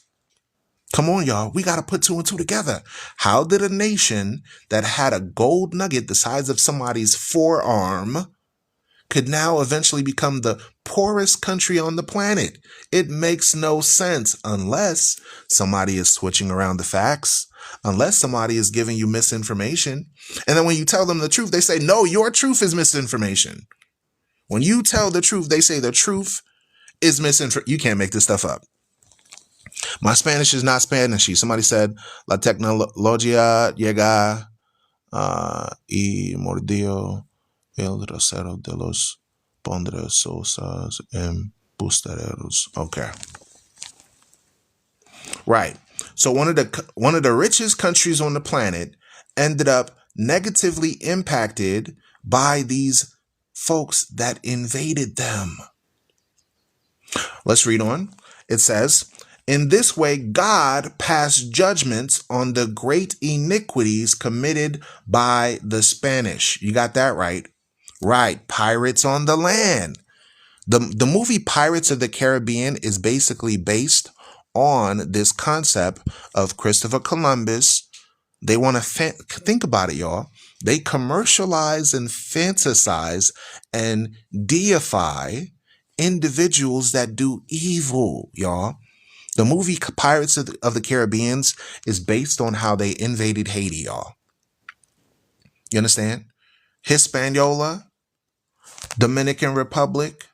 Come on, y'all. We got to put 2 and 2 together. How did a nation that had a gold nugget the size of somebody's forearm could now eventually become the poorest country on the planet? It makes no sense unless somebody is switching around the facts, unless somebody is giving you misinformation. And then when you tell them the truth, they say, no, your truth is misinformation. When you tell the truth, they say the truth is misinformation. You can't make this stuff up. My Spanish is not Spanishy. Somebody said, la tecnología llega y mordió el trasero de los poderosos embusteros. Okay. Right. So one of the richest countries on the planet ended up negatively impacted by these folks that invaded them. Let's read on. It says, in this way, God passed judgments on the great iniquities committed by the Spanish. You got that right. Right. Pirates on the land. The movie Pirates of the Caribbean is basically based on this concept of Christopher Columbus. They want to think about it, y'all. They commercialize and fantasize and deify individuals that do evil, y'all. The movie Pirates of the Caribbean is based on how they invaded Haiti, y'all. You understand? Hispaniola, Dominican Republic,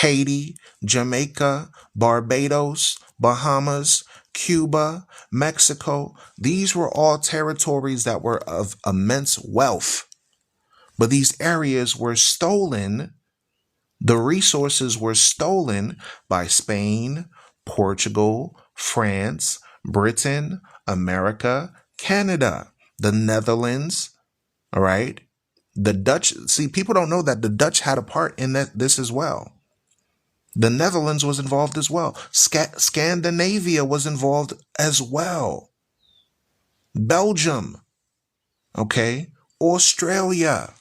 Haiti, Jamaica, Barbados, Bahamas, Cuba, Mexico. These were all territories that were of immense wealth. But these areas were stolen. The resources were stolen by Spain, Portugal, France, Britain, America, Canada, the Netherlands, all right? The Dutch, see, people don't know that the Dutch had a part in this as well. The Netherlands was involved as well. Scandinavia was involved as well. Belgium, okay? Australia.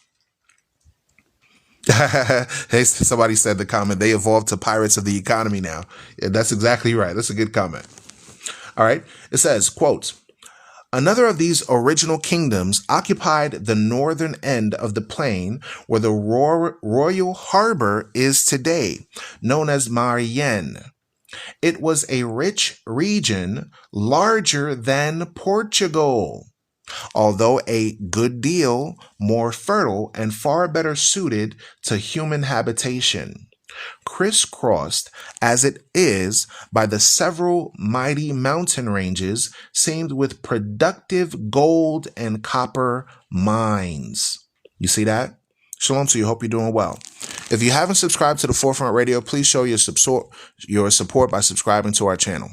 Hey, somebody said the comment, they evolved to pirates of the economy now. Yeah, that's exactly right. That's a good comment. All right. It says, quote, another of these original kingdoms occupied the northern end of the plain where the royal harbor is today, known as Marianne. It was a rich region larger than Portugal, although a good deal more fertile and far better suited to human habitation. Crisscrossed as it is by the several mighty mountain ranges seamed with productive gold and copper mines. You see that? Shalom to you. Hope you're doing well. If you haven't subscribed to the Forefront Radio, please show your support by subscribing to our channel.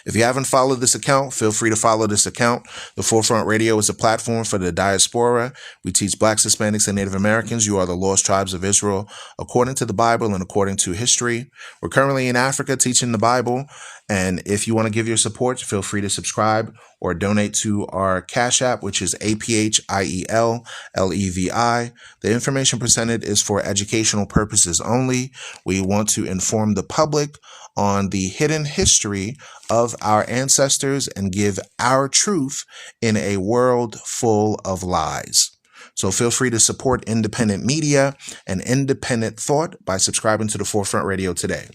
If you haven't followed this account, feel free to follow this account. The Forefront Radio is a platform for the diaspora. We teach Blacks, Hispanics, and Native Americans. You are the lost tribes of Israel, according to the Bible and according to history. We're currently in Africa teaching the Bible. And if you want to give your support, feel free to subscribe or donate to our Cash App, which is APHIELLEVI. The information presented is for educational purposes only. We want to inform the public on the hidden history of our ancestors and give our truth in a world full of lies. So feel free to support independent media and independent thought by subscribing to the Forefront Radio today.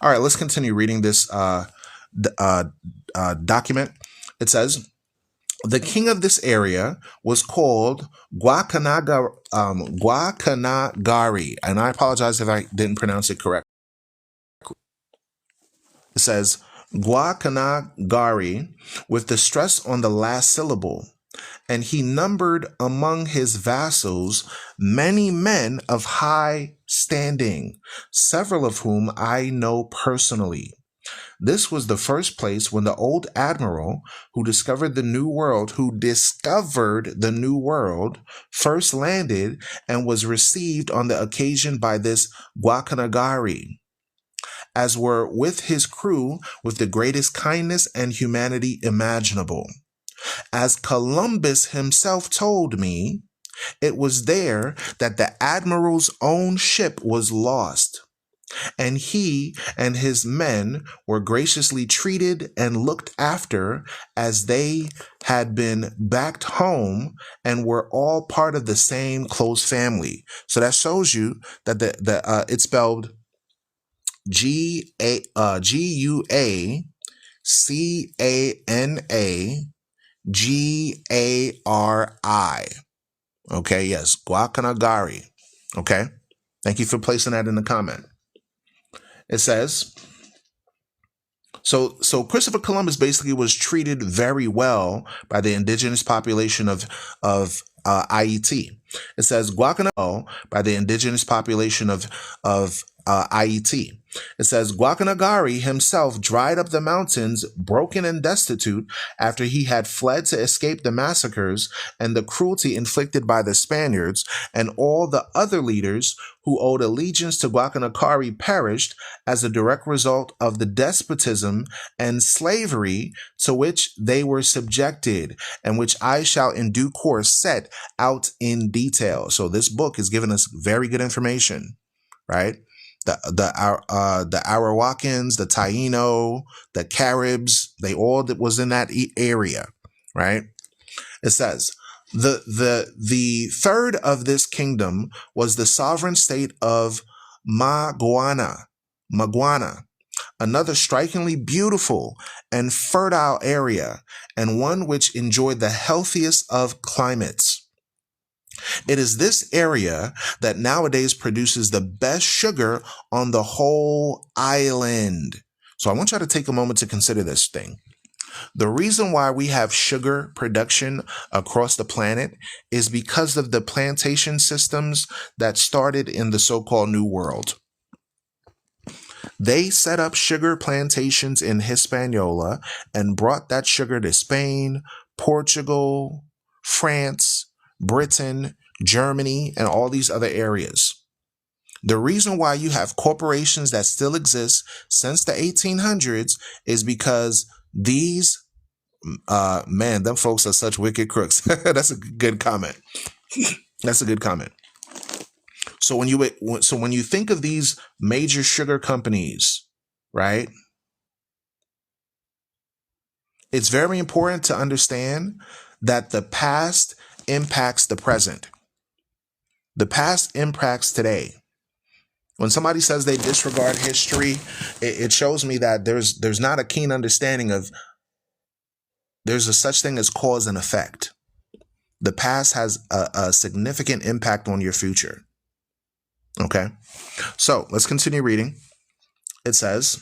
All right, let's continue reading this document. It says, the king of this area was called Guacanagari, and I apologize if I didn't pronounce it correct. It says Guacanagari with the stress on the last syllable, and he numbered among his vassals many men of high standing, several of whom I know personally. This was the first place when the old admiral who discovered the New World, first landed and was received on the occasion by this Guacanagari, as were with his crew with the greatest kindness and humanity imaginable. As Columbus himself told me, it was there that the admiral's own ship was lost, and he and his men were graciously treated and looked after as they had been backed home and were all part of the same close family. So that shows you that it's spelled Guacanagari. Okay, yes, Guacanagari. Okay, thank you for placing that in the comment. It says, so Christopher Columbus basically was treated very well by the indigenous population of IET. It says Guacanagari by the indigenous population of IET. It says Guacanagari himself dried up the mountains, broken and destitute, after he had fled to escape the massacres and the cruelty inflicted by the Spaniards, and all the other leaders who owed allegiance to Guacanagari perished as a direct result of the despotism and slavery to which they were subjected, and which I shall in due course set out in detail. So this book is giving us very good information, right? The Arawakan, the Taino, the Caribs, they all was in that area, right? It says the third of this kingdom was the sovereign state of Maguana, another strikingly beautiful and fertile area, and one which enjoyed the healthiest of climates. It is this area that nowadays produces the best sugar on the whole island. So I want you to take a moment to consider this thing. The reason why we have sugar production across the planet is because of the plantation systems that started in the so-called New World. They set up sugar plantations in Hispaniola and brought that sugar to Spain, Portugal, France, Britain, Germany, and all these other areas. The reason why you have corporations that still exist since the 1800s is because these, them folks are such wicked crooks. That's a good comment. That's a good comment. So when you think of these major sugar companies, right? It's very important to understand that the past impacts the present. The past impacts today. When somebody says they disregard history, it shows me that there's not a keen understanding of there's a such thing as cause and effect. The past has a significant impact on your future. Okay, so let's continue reading. It says,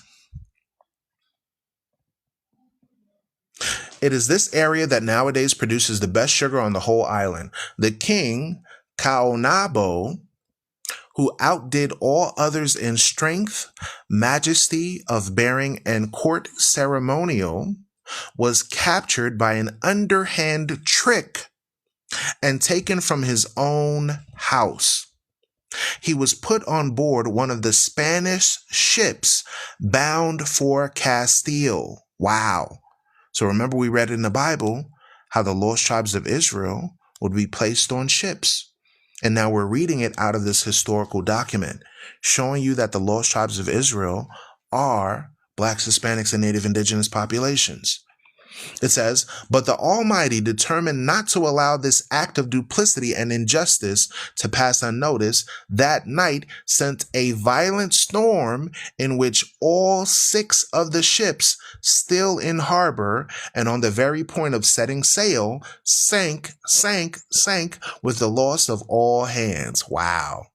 it is this area that nowadays produces the best sugar on the whole island. The king, Caonabo, who outdid all others in strength, majesty of bearing, and court ceremonial, was captured by an underhand trick and taken from his own house. He was put on board one of the Spanish ships bound for Castile. Wow. So remember, we read in the Bible how the lost tribes of Israel would be placed on ships. And now we're reading it out of this historical document, showing you that the lost tribes of Israel are Blacks, Hispanics, and Native Indigenous populations. It says, but the Almighty, determined not to allow this act of duplicity and injustice to pass unnoticed, that night sent a violent storm in which all 6 of the ships still in harbor and on the very point of setting sail sank with the loss of all hands. Wow.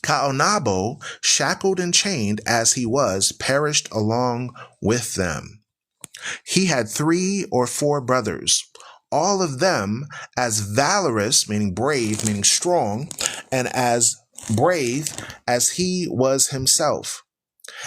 Caonabo, shackled and chained as he was, perished along with them. He had 3 or 4 brothers, all of them as valorous, meaning brave, meaning strong, and as brave as he was himself.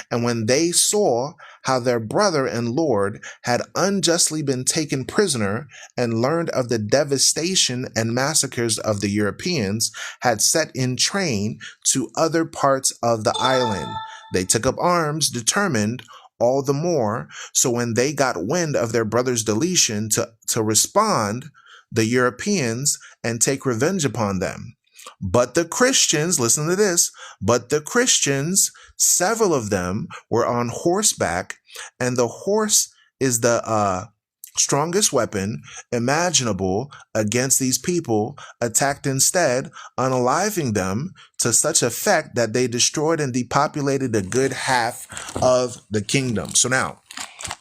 And when they saw how their brother and lord had unjustly been taken prisoner and learned of the devastation and massacres of the Europeans had set in train to other parts of the island, they took up arms, determined all the more. So when they got wind of their brother's deletion to respond, the Europeans, and take revenge upon them. But the Christians, listen to this, but the Christians, several of them were on horseback, and the horse is the strongest weapon imaginable against these people, attacked instead, unaliving them to such effect that they destroyed and depopulated a good half of the kingdom. So now,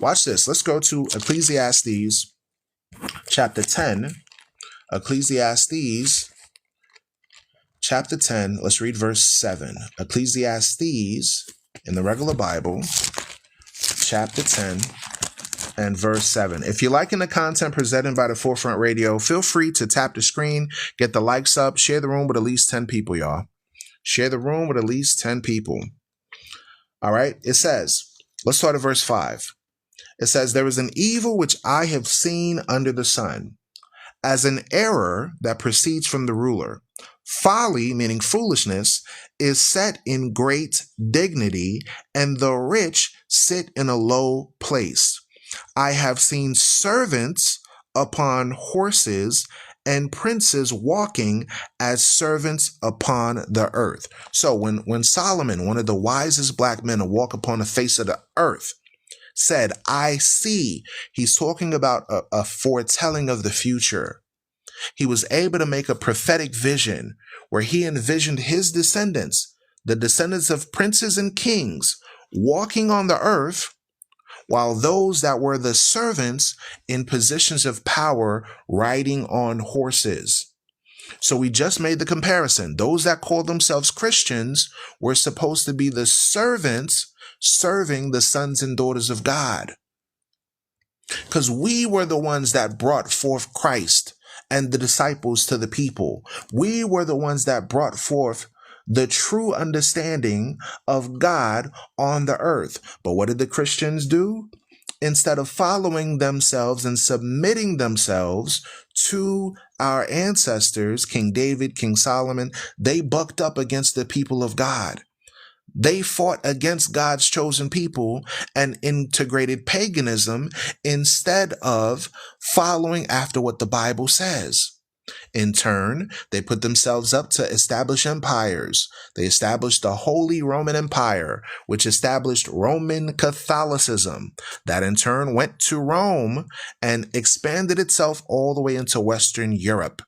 watch this. Let's go to Ecclesiastes chapter 10. Ecclesiastes chapter 10, let's read verse 7. Ecclesiastes, in the regular Bible, chapter 10 and verse 7. If you're liking the content presented by the Forefront Radio, feel free to tap the screen, get the likes up, share the room with at least 10 people, y'all. Share the room with at least 10 people. All right, it says, let's start at verse 5. It says, there is an evil which I have seen under the sun, as an error that proceeds from the ruler. Folly, meaning foolishness, is set in great dignity, and the rich sit in a low place. I have seen servants upon horses and princes walking as servants upon the earth. So when Solomon, one of the wisest black men to walk upon the face of the earth, said, I see, he's talking about a foretelling of the future. He was able to make a prophetic vision where he envisioned his descendants the descendants of princes and kings walking on the earth, while those that were the servants in positions of power riding on horses. So we just made the comparison. Those that call themselves Christians were supposed to be the servants serving the sons and daughters of God. Because we were the ones that brought forth Christ and the disciples to the people. We were the ones that brought forth the true understanding of God on the earth. But what did the Christians do? Instead of following themselves and submitting themselves to our ancestors, King David, King Solomon, they bucked up against the people of God. They fought against God's chosen people and integrated paganism instead of following after what the Bible says. In turn, they put themselves up to establish empires. They established the Holy Roman Empire, which established Roman Catholicism. That in turn went to Rome and expanded itself all the way into Western Europe.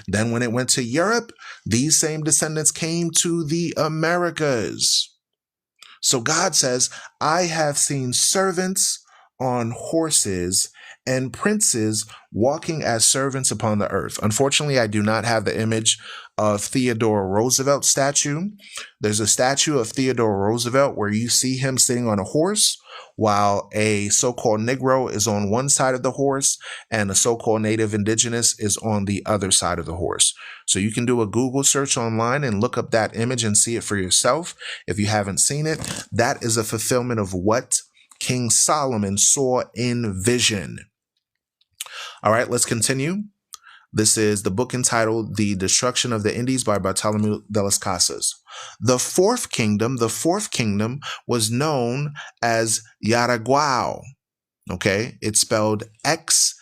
Then when it went to Europe, these same descendants came to the Americas. So God says, I have seen servants on horses and princes walking as servants upon the earth. Unfortunately, I do not have the image of Theodore Roosevelt's statue. There's a statue of Theodore Roosevelt where you see him sitting on a horse while a so-called Negro is on one side of the horse and a so-called Native Indigenous is on the other side of the horse. So you can do a Google search online and look up that image and see it for yourself. If you haven't seen it, that is a fulfillment of what King Solomon saw in vision. All right, let's continue. This is the book entitled The Destruction of the Indies by Bartolomeu de las Casas. The fourth kingdom was known as Yaraguao. Okay, it's spelled Xaragau.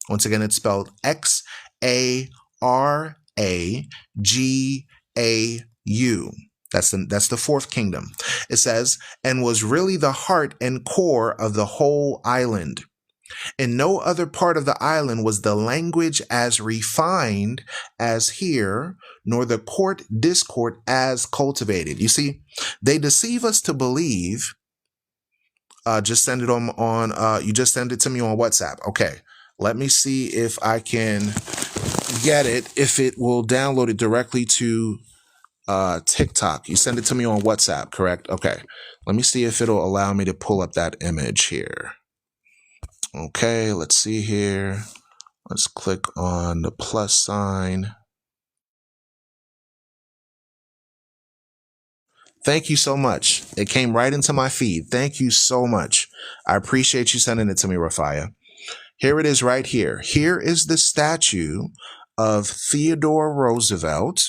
Once again, it's spelled Xaragau. That's the fourth kingdom. It says, and was really the heart and core of the whole island. In no other part of the island was the language as refined as here, nor the court discord as cultivated. You see, they deceive us to believe. Just send it you just send it to me on WhatsApp. Okay. Let me see if I can get it, if it will download it directly to TikTok. You send it to me on WhatsApp, correct? Okay. Let me see if it'll allow me to pull up that image here. Okay, let's see here. Let's click on the plus sign. Thank you so much. It came right into my feed. Thank you so much. I appreciate you sending it to me, Rafia. Here it is right here. Here is the statue of Theodore Roosevelt.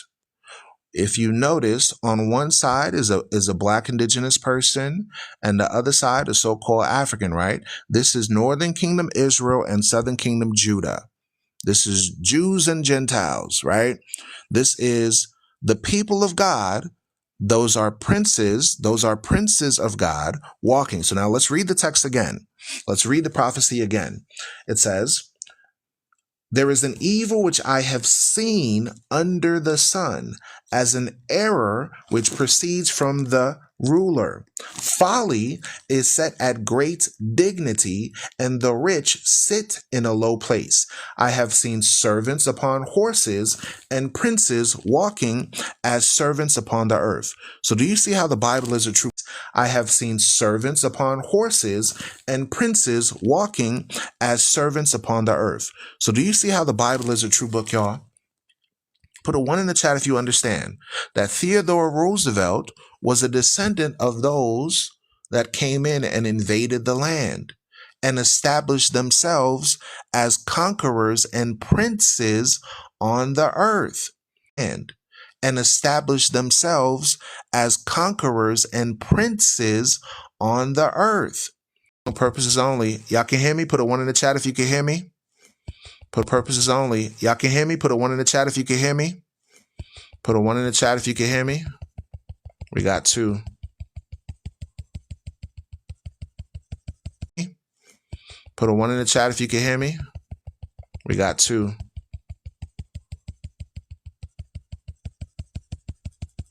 If you notice, on one side is a black indigenous person, and the other side a so-called African, right? This is Northern Kingdom Israel and Southern Kingdom Judah. This is Jews and Gentiles, right? This is the people of God. Those are princes of God walking. So now let's read the text again. Let's read the prophecy again. It says, there is an evil which I have seen under the sun, as an error which proceeds from the ruler. Folly is set at great dignity, and the rich sit in a low place. I have seen servants upon horses and princes walking as servants upon the earth. So do you see how the Bible is a truth? I have seen servants upon horses and princes walking as servants upon the earth. So do you see how the Bible is a true book, y'all? Put a 1 in the chat if you understand that Theodore Roosevelt was a descendant of those that came in and invaded the land and established themselves as conquerors and princes on the earth. And established themselves as conquerors and princes on the earth. For purposes only. Y'all can hear me? Put a 1 in the chat if you can hear me. Put purposes only. Y'all can hear me? Put a 1 in the chat if you can hear me. Put a 1 in the chat if you can hear me. We got 2. Put a 1 in the chat if you can hear me. We got 2.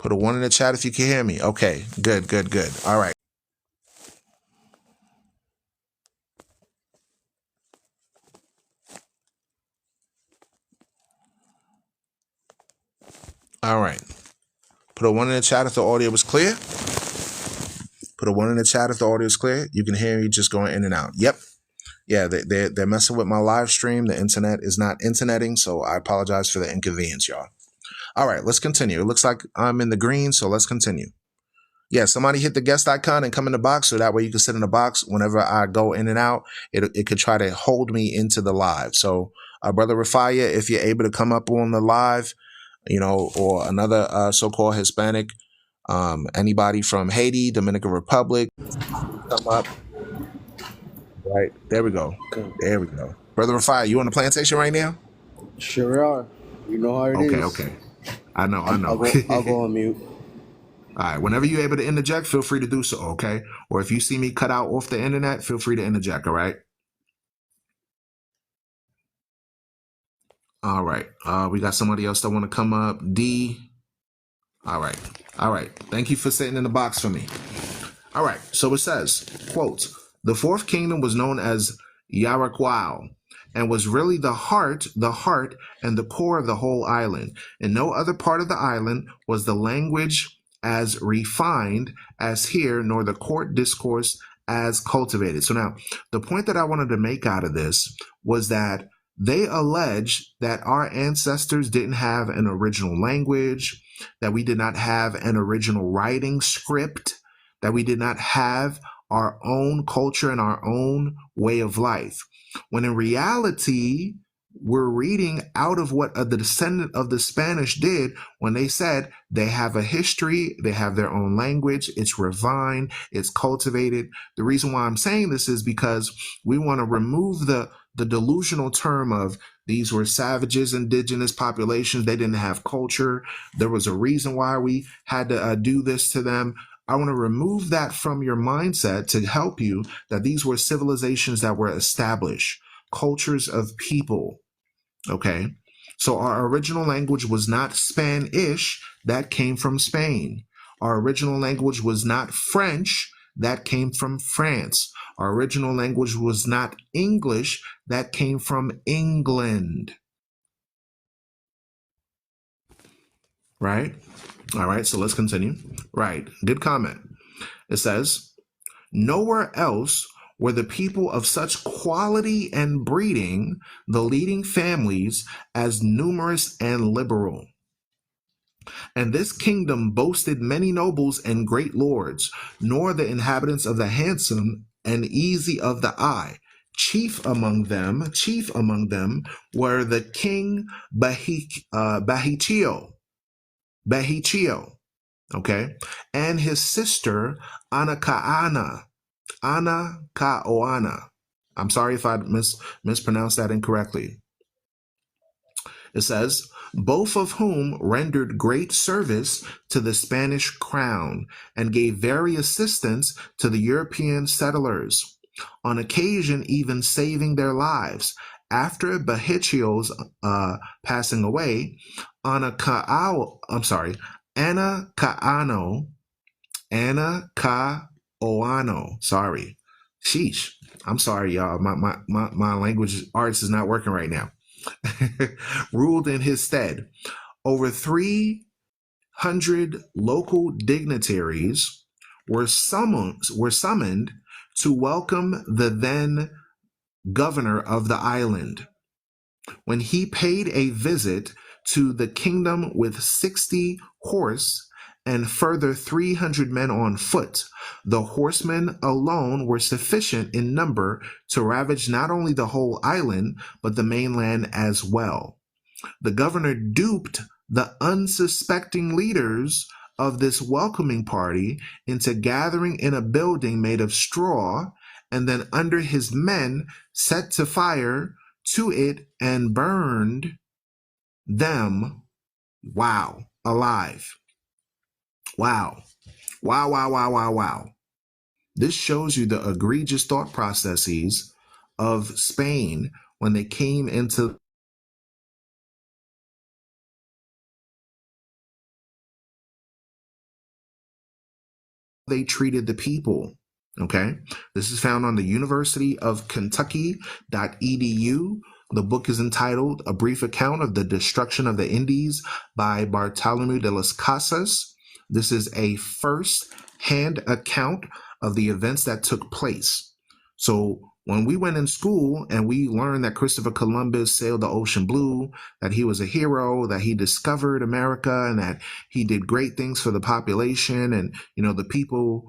Put a 1 in the chat if you can hear me. Okay, good, good, good. All right. All right. Put a 1 in the chat if the audio was clear. Put a 1 in the chat if the audio is clear. You can hear me just going in and out. Yep. Yeah, they're messing with my live stream. The internet is not interneting, so I apologize for the inconvenience, y'all. All right, let's continue. It looks like I'm in the green, so let's continue. Yeah, somebody hit the guest icon and come in the box, so that way you can sit in the box whenever I go in and out. It could try to hold me into the live. So, Brother Rafaya, if you're able to come up on the live, or another so-called Hispanic, anybody from Haiti, Dominican Republic, come up. Right. There we go. Okay. There we go. Brother Rafai, you on the plantation right now? Sure are. You know how it Okay, is. okay. I know. I'll go on mute. All right. Whenever you're able to interject, feel free to do so, okay? Or if you see me cut out off the internet, feel free to interject, all right? All right. We got somebody else that want to come up. D. All right. All right. Thank you for sitting in the box for me. All right, so it says, quote, the fourth kingdom was known as Yarakwao and was really the heart, and the core of the whole island. In no other part of the island was the language as refined as here, nor the court discourse as cultivated. So now, the point that I wanted to make out of this was that they allege that our ancestors didn't have an original language, that we did not have an original writing script, that we did not have our own culture and our own way of life. When in reality, we're reading out of what the descendant of the Spanish did when they said they have a history, they have their own language, it's refined, it's cultivated. The reason why I'm saying this is because we want to remove the delusional term of these were savages, indigenous populations, they didn't have culture. There was a reason why we had to do this to them. I want to remove that from your mindset to help you that these were civilizations that were established, cultures of people. Okay. So our original language was not Spanish, that came from Spain. Our original language was not French, that came from France. Our original language was not English, that came from England. Right? All right. So let's continue. Right. Good comment. It says, nowhere else were the people of such quality and breeding, the leading families as numerous and liberal. And this kingdom boasted many nobles and great lords, nor the inhabitants of the handsome and easy of the eye. Chief among them were the king Bahichio, okay, and his sister Anakaana. I'm sorry if I mispronounced that incorrectly. It says, both of whom rendered great service to the Spanish crown and gave very assistance to the European settlers, on occasion even saving their lives. After Bahicio's passing away, Anna Kaano, sorry. Sheesh. I'm sorry, y'all. My language arts is not working right now. Ruled in his stead. Over 300 local dignitaries were summoned to welcome the then governor of the island. When he paid a visit to the kingdom with 60 horse and further 300 men on foot, the horsemen alone were sufficient in number to ravage not only the whole island, but the mainland as well. The governor duped the unsuspecting leaders of this welcoming party into gathering in a building made of straw, and then under his men set to fire to it and burned them, alive. Wow. Wow. This shows you the egregious thought processes of Spain when they came into they treated the people. Okay, this is found on the University of Kentucky.edu. The book is entitled A Brief Account of the Destruction of the Indies by Bartolomé de las Casas. This is a first-hand account of the events that took place. So when we went in school and we learned that Christopher Columbus sailed the ocean blue, that he was a hero, that he discovered America, and that he did great things for the population, and the people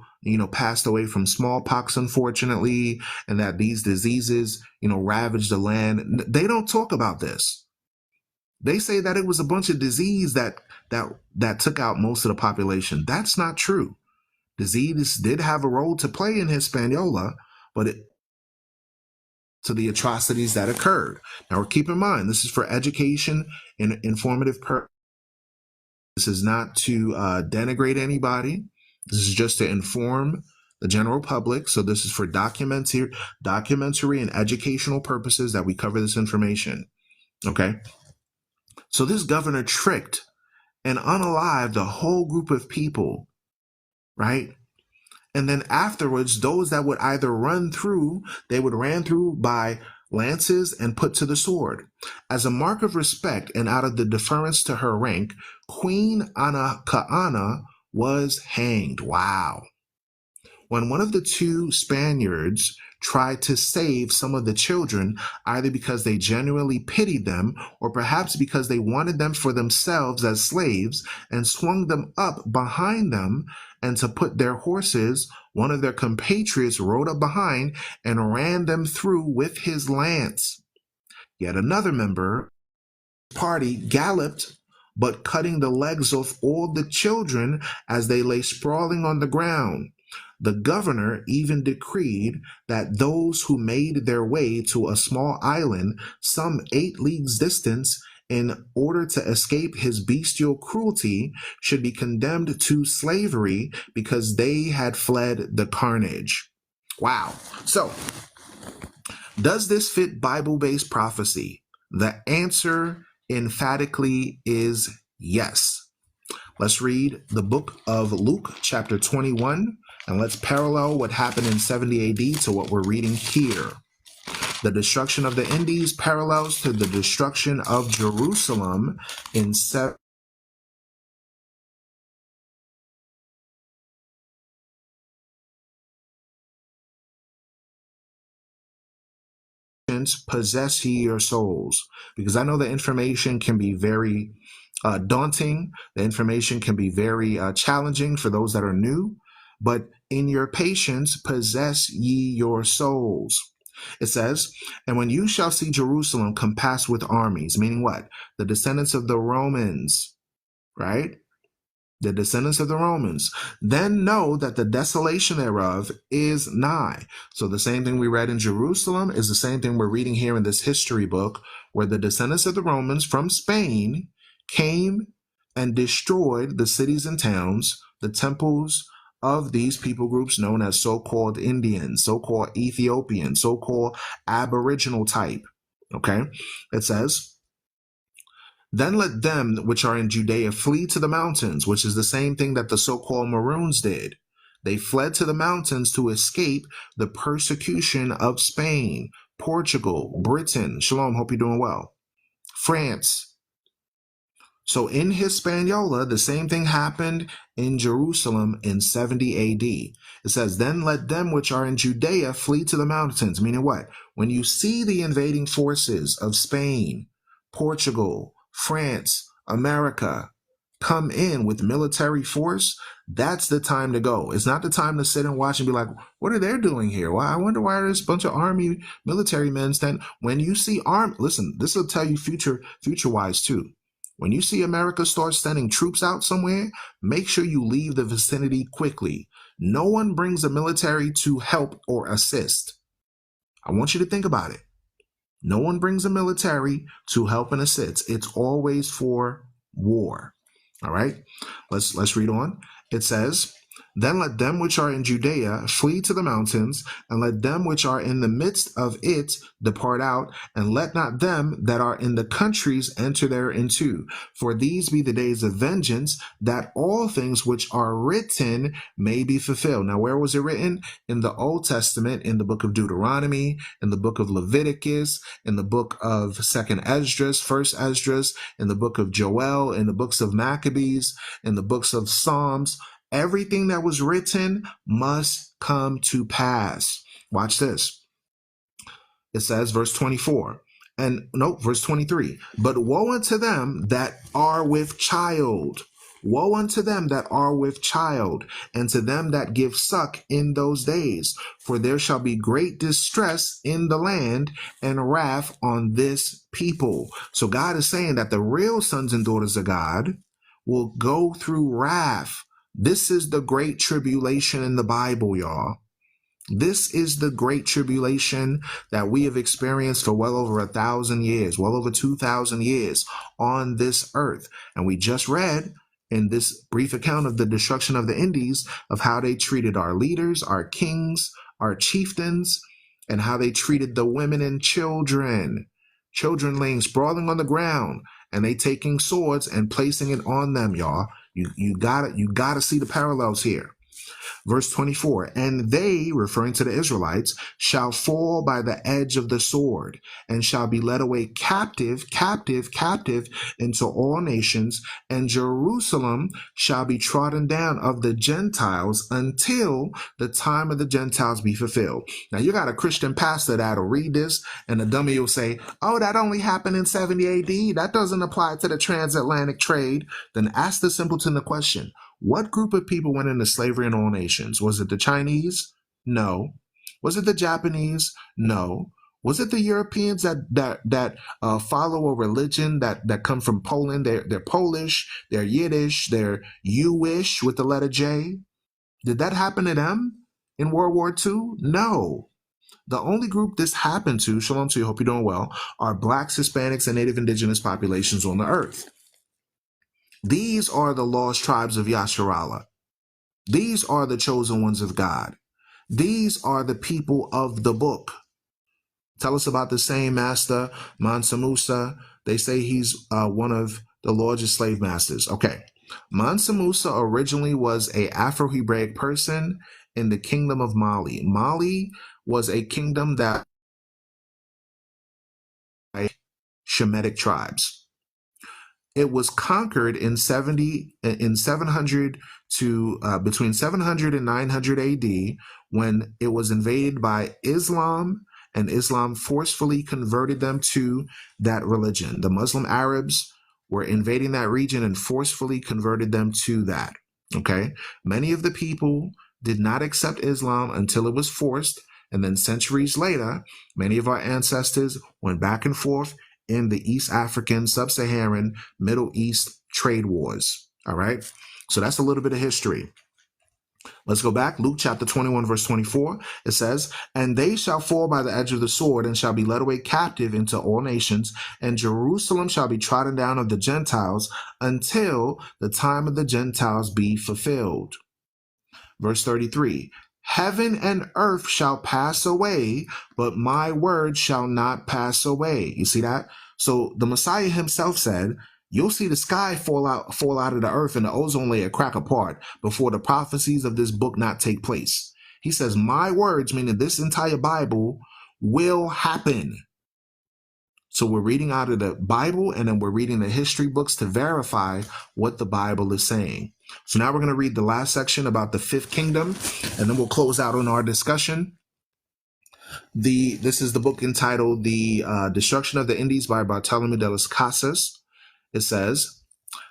passed away from smallpox, unfortunately, and that these diseases ravaged the land. They don't talk about this. They say that it was a bunch of disease that took out most of the population. That's not true. Disease did have a role to play in Hispaniola, but to the atrocities that occurred. Now, keep in mind, this is for education and informative purposes. This is not to denigrate anybody. This is just to inform the general public. So this is for documentary and educational purposes that we cover this information. Okay. So this governor tricked and unalived a whole group of people, right? And then afterwards, those that would either ran through by lances and put to the sword. As a mark of respect and out of the deference to her rank, Queen Anakaana was hanged. Wow. When one of the two Spaniards tried to save some of the children, either because they genuinely pitied them or perhaps because they wanted them for themselves as slaves, and swung them up behind them and to put their horses, one of their compatriots rode up behind and ran them through with his lance. Yet another member of the party galloped, but cutting the legs off all the children as they lay sprawling on the ground. The governor even decreed that those who made their way to a small island some 8 leagues distance in order to escape his bestial cruelty should be condemned to slavery because they had fled the carnage. Wow. So, does this fit Bible-based prophecy? The answer emphatically is yes. Let's read the book of Luke, chapter 21, and let's parallel what happened in 70 AD to what we're reading here. The destruction of the Indies parallels to the destruction of Jerusalem in 7. Possess ye your souls, because I know the information can be very daunting. The information can be very challenging for those that are new, but in your patience possess ye your souls. It says, and when you shall see Jerusalem compassed with armies, meaning what? The descendants of the Romans, right? The descendants of the Romans, then know that the desolation thereof is nigh. So the same thing we read in Jerusalem is the same thing we're reading here in this history book, where the descendants of the Romans from Spain came and destroyed the cities and towns, the temples of these people groups known as so-called Indians, so-called Ethiopians, so-called Aboriginal type. Okay, it says, then let them which are in Judea flee to the mountains, which is the same thing that the so-called Maroons did. They fled to the mountains to escape the persecution of Spain, Portugal, Britain. Shalom, hope you're doing well. France. So in Hispaniola, the same thing happened in Jerusalem in 70 AD. It says, then let them which are in Judea flee to the mountains. Meaning what? When you see the invading forces of Spain, Portugal, France, America come in with military force, that's the time to go. It's not the time to sit and watch and be like, what are they doing here? Well, I wonder why there's a bunch of army military men stand. When you see listen, this will tell you future wise too. When you see America start sending troops out somewhere, make sure you leave the vicinity quickly. No one brings the military to help or assist. I want you to think about it. No one brings the military to help and assist. It's always for war. All right, let's read on. It says, Then let them which are in Judea flee to the mountains, and let them which are in the midst of it depart out, and let not them that are in the countries enter thereinto. For these be the days of vengeance, that all things which are written may be fulfilled. Now, where was it written? In the Old Testament, in the book of Deuteronomy, in the book of Leviticus, in the book of Second Esdras, First Esdras, in the book of Joel, in the books of Maccabees, in the books of Psalms. Everything that was written must come to pass. Watch this. It says, verse 24, verse 23. But woe unto them that are with child. Woe unto them that are with child, and to them that give suck in those days. For there shall be great distress in the land, and wrath on this people. So God is saying that the real sons and daughters of God will go through wrath. This is the great tribulation in the Bible, y'all. This is the great tribulation that we have experienced for well over 1,000 years, well over 2,000 years on this earth. And we just read in this brief account of the destruction of the Indies of how they treated our leaders, our kings, our chieftains, and how they treated the women and children. Children laying sprawling on the ground, and they taking swords and placing it on them, y'all. You gotta see the parallels here. Verse 24, and they, referring to the Israelites, shall fall by the edge of the sword, and shall be led away captive into all nations, and Jerusalem shall be trodden down of the Gentiles until the time of the Gentiles be fulfilled. Now you got a Christian pastor that'll read this, and the dummy will say, oh, that only happened in 70 AD. That doesn't apply to the transatlantic trade. Then ask the simpleton the question, what group of people went into slavery in all nations? Was it the Chinese? No. Was it the Japanese? No. Was it the Europeans that follow a religion that come from Poland? They're Polish, they're Yiddish, they're Jewish with the letter J. Did that happen to them in World War II? No. The only group this happened to, shalom to you, hope you're doing well, are blacks, Hispanics, and Native Indigenous populations on the earth. These are the lost tribes of Yasharallah. These are the chosen ones of God. These are the people of the book. Tell us about the same master, Mansa Musa. They say he's one of the largest slave masters. Okay. Mansa Musa originally was a Afro-Hebraic person in the kingdom of Mali. Mali was a kingdom that Shemitic tribes. It was conquered in 700 to between 700 and 900 AD when it was invaded by Islam, and Islam forcefully converted them to that religion. The Muslim Arabs were invading that region and forcefully converted them to that. Okay, many of the people did not accept Islam until it was forced, and then centuries later, many of our ancestors went back and forth in the East African, Sub-Saharan, Middle East trade wars. All right. So that's a little bit of history. Let's go back. Luke chapter 21, verse 24. It says, and they shall fall by the edge of the sword, and shall be led away captive into all nations, and Jerusalem shall be trodden down of the Gentiles until the time of the Gentiles be fulfilled. Verse 33. Heaven and earth shall pass away, but my word shall not pass away. You see that? So the Messiah himself said, you'll see the sky fall out of the earth and the ozone layer crack apart before the prophecies of this book not take place. He says, my words, meaning this entire Bible, will happen. So we're reading out of the Bible, and then we're reading the history books to verify what the Bible is saying. So now we're going to read the last section about the fifth kingdom, and then we'll close out on our discussion. This is the book entitled The Destruction of the Indies by Bartolome de las Casas. It says,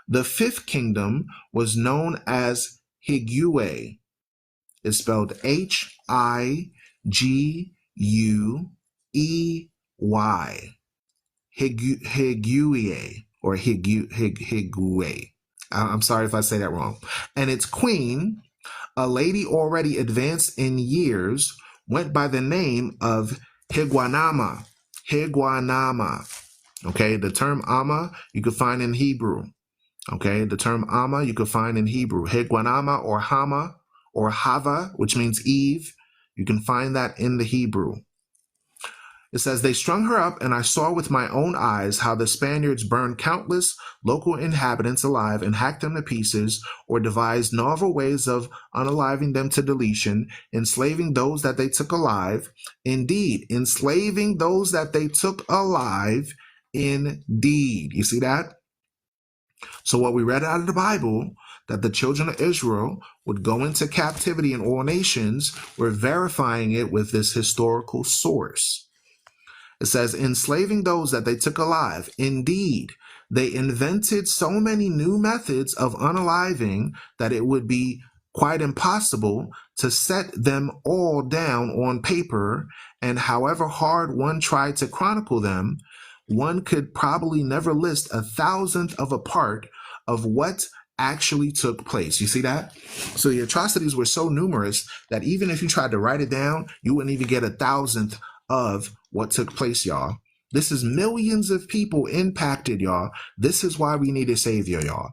the fifth kingdom was known as Higuey. It's spelled Higuey Higuey or Higuey. I'm sorry if I say that wrong. And its queen, a lady already advanced in years, went by the name of Higuanama. Okay, the term Amma you could find in Hebrew. Okay, the term Amma you could find in Hebrew. Higuanama or Hama or Hava, which means Eve. You can find that in the Hebrew. It says, they strung her up, and I saw with my own eyes how the Spaniards burned countless local inhabitants alive and hacked them to pieces, or devised novel ways of unaliving them to deletion, enslaving those that they took alive. Indeed, enslaving those that they took alive, indeed. You see that? So what we read out of the Bible, that the children of Israel would go into captivity in all nations, we're verifying it with this historical source. It says, enslaving those that they took alive. Indeed, they invented so many new methods of unaliving that it would be quite impossible to set them all down on paper, and however hard one tried to chronicle them, one could probably never list a thousandth of a part of what actually took place. You see that? So the atrocities were so numerous that even if you tried to write it down, you wouldn't even get a thousandth of what took place, y'all. This is millions of people impacted, y'all. This is why we need a savior, y'all.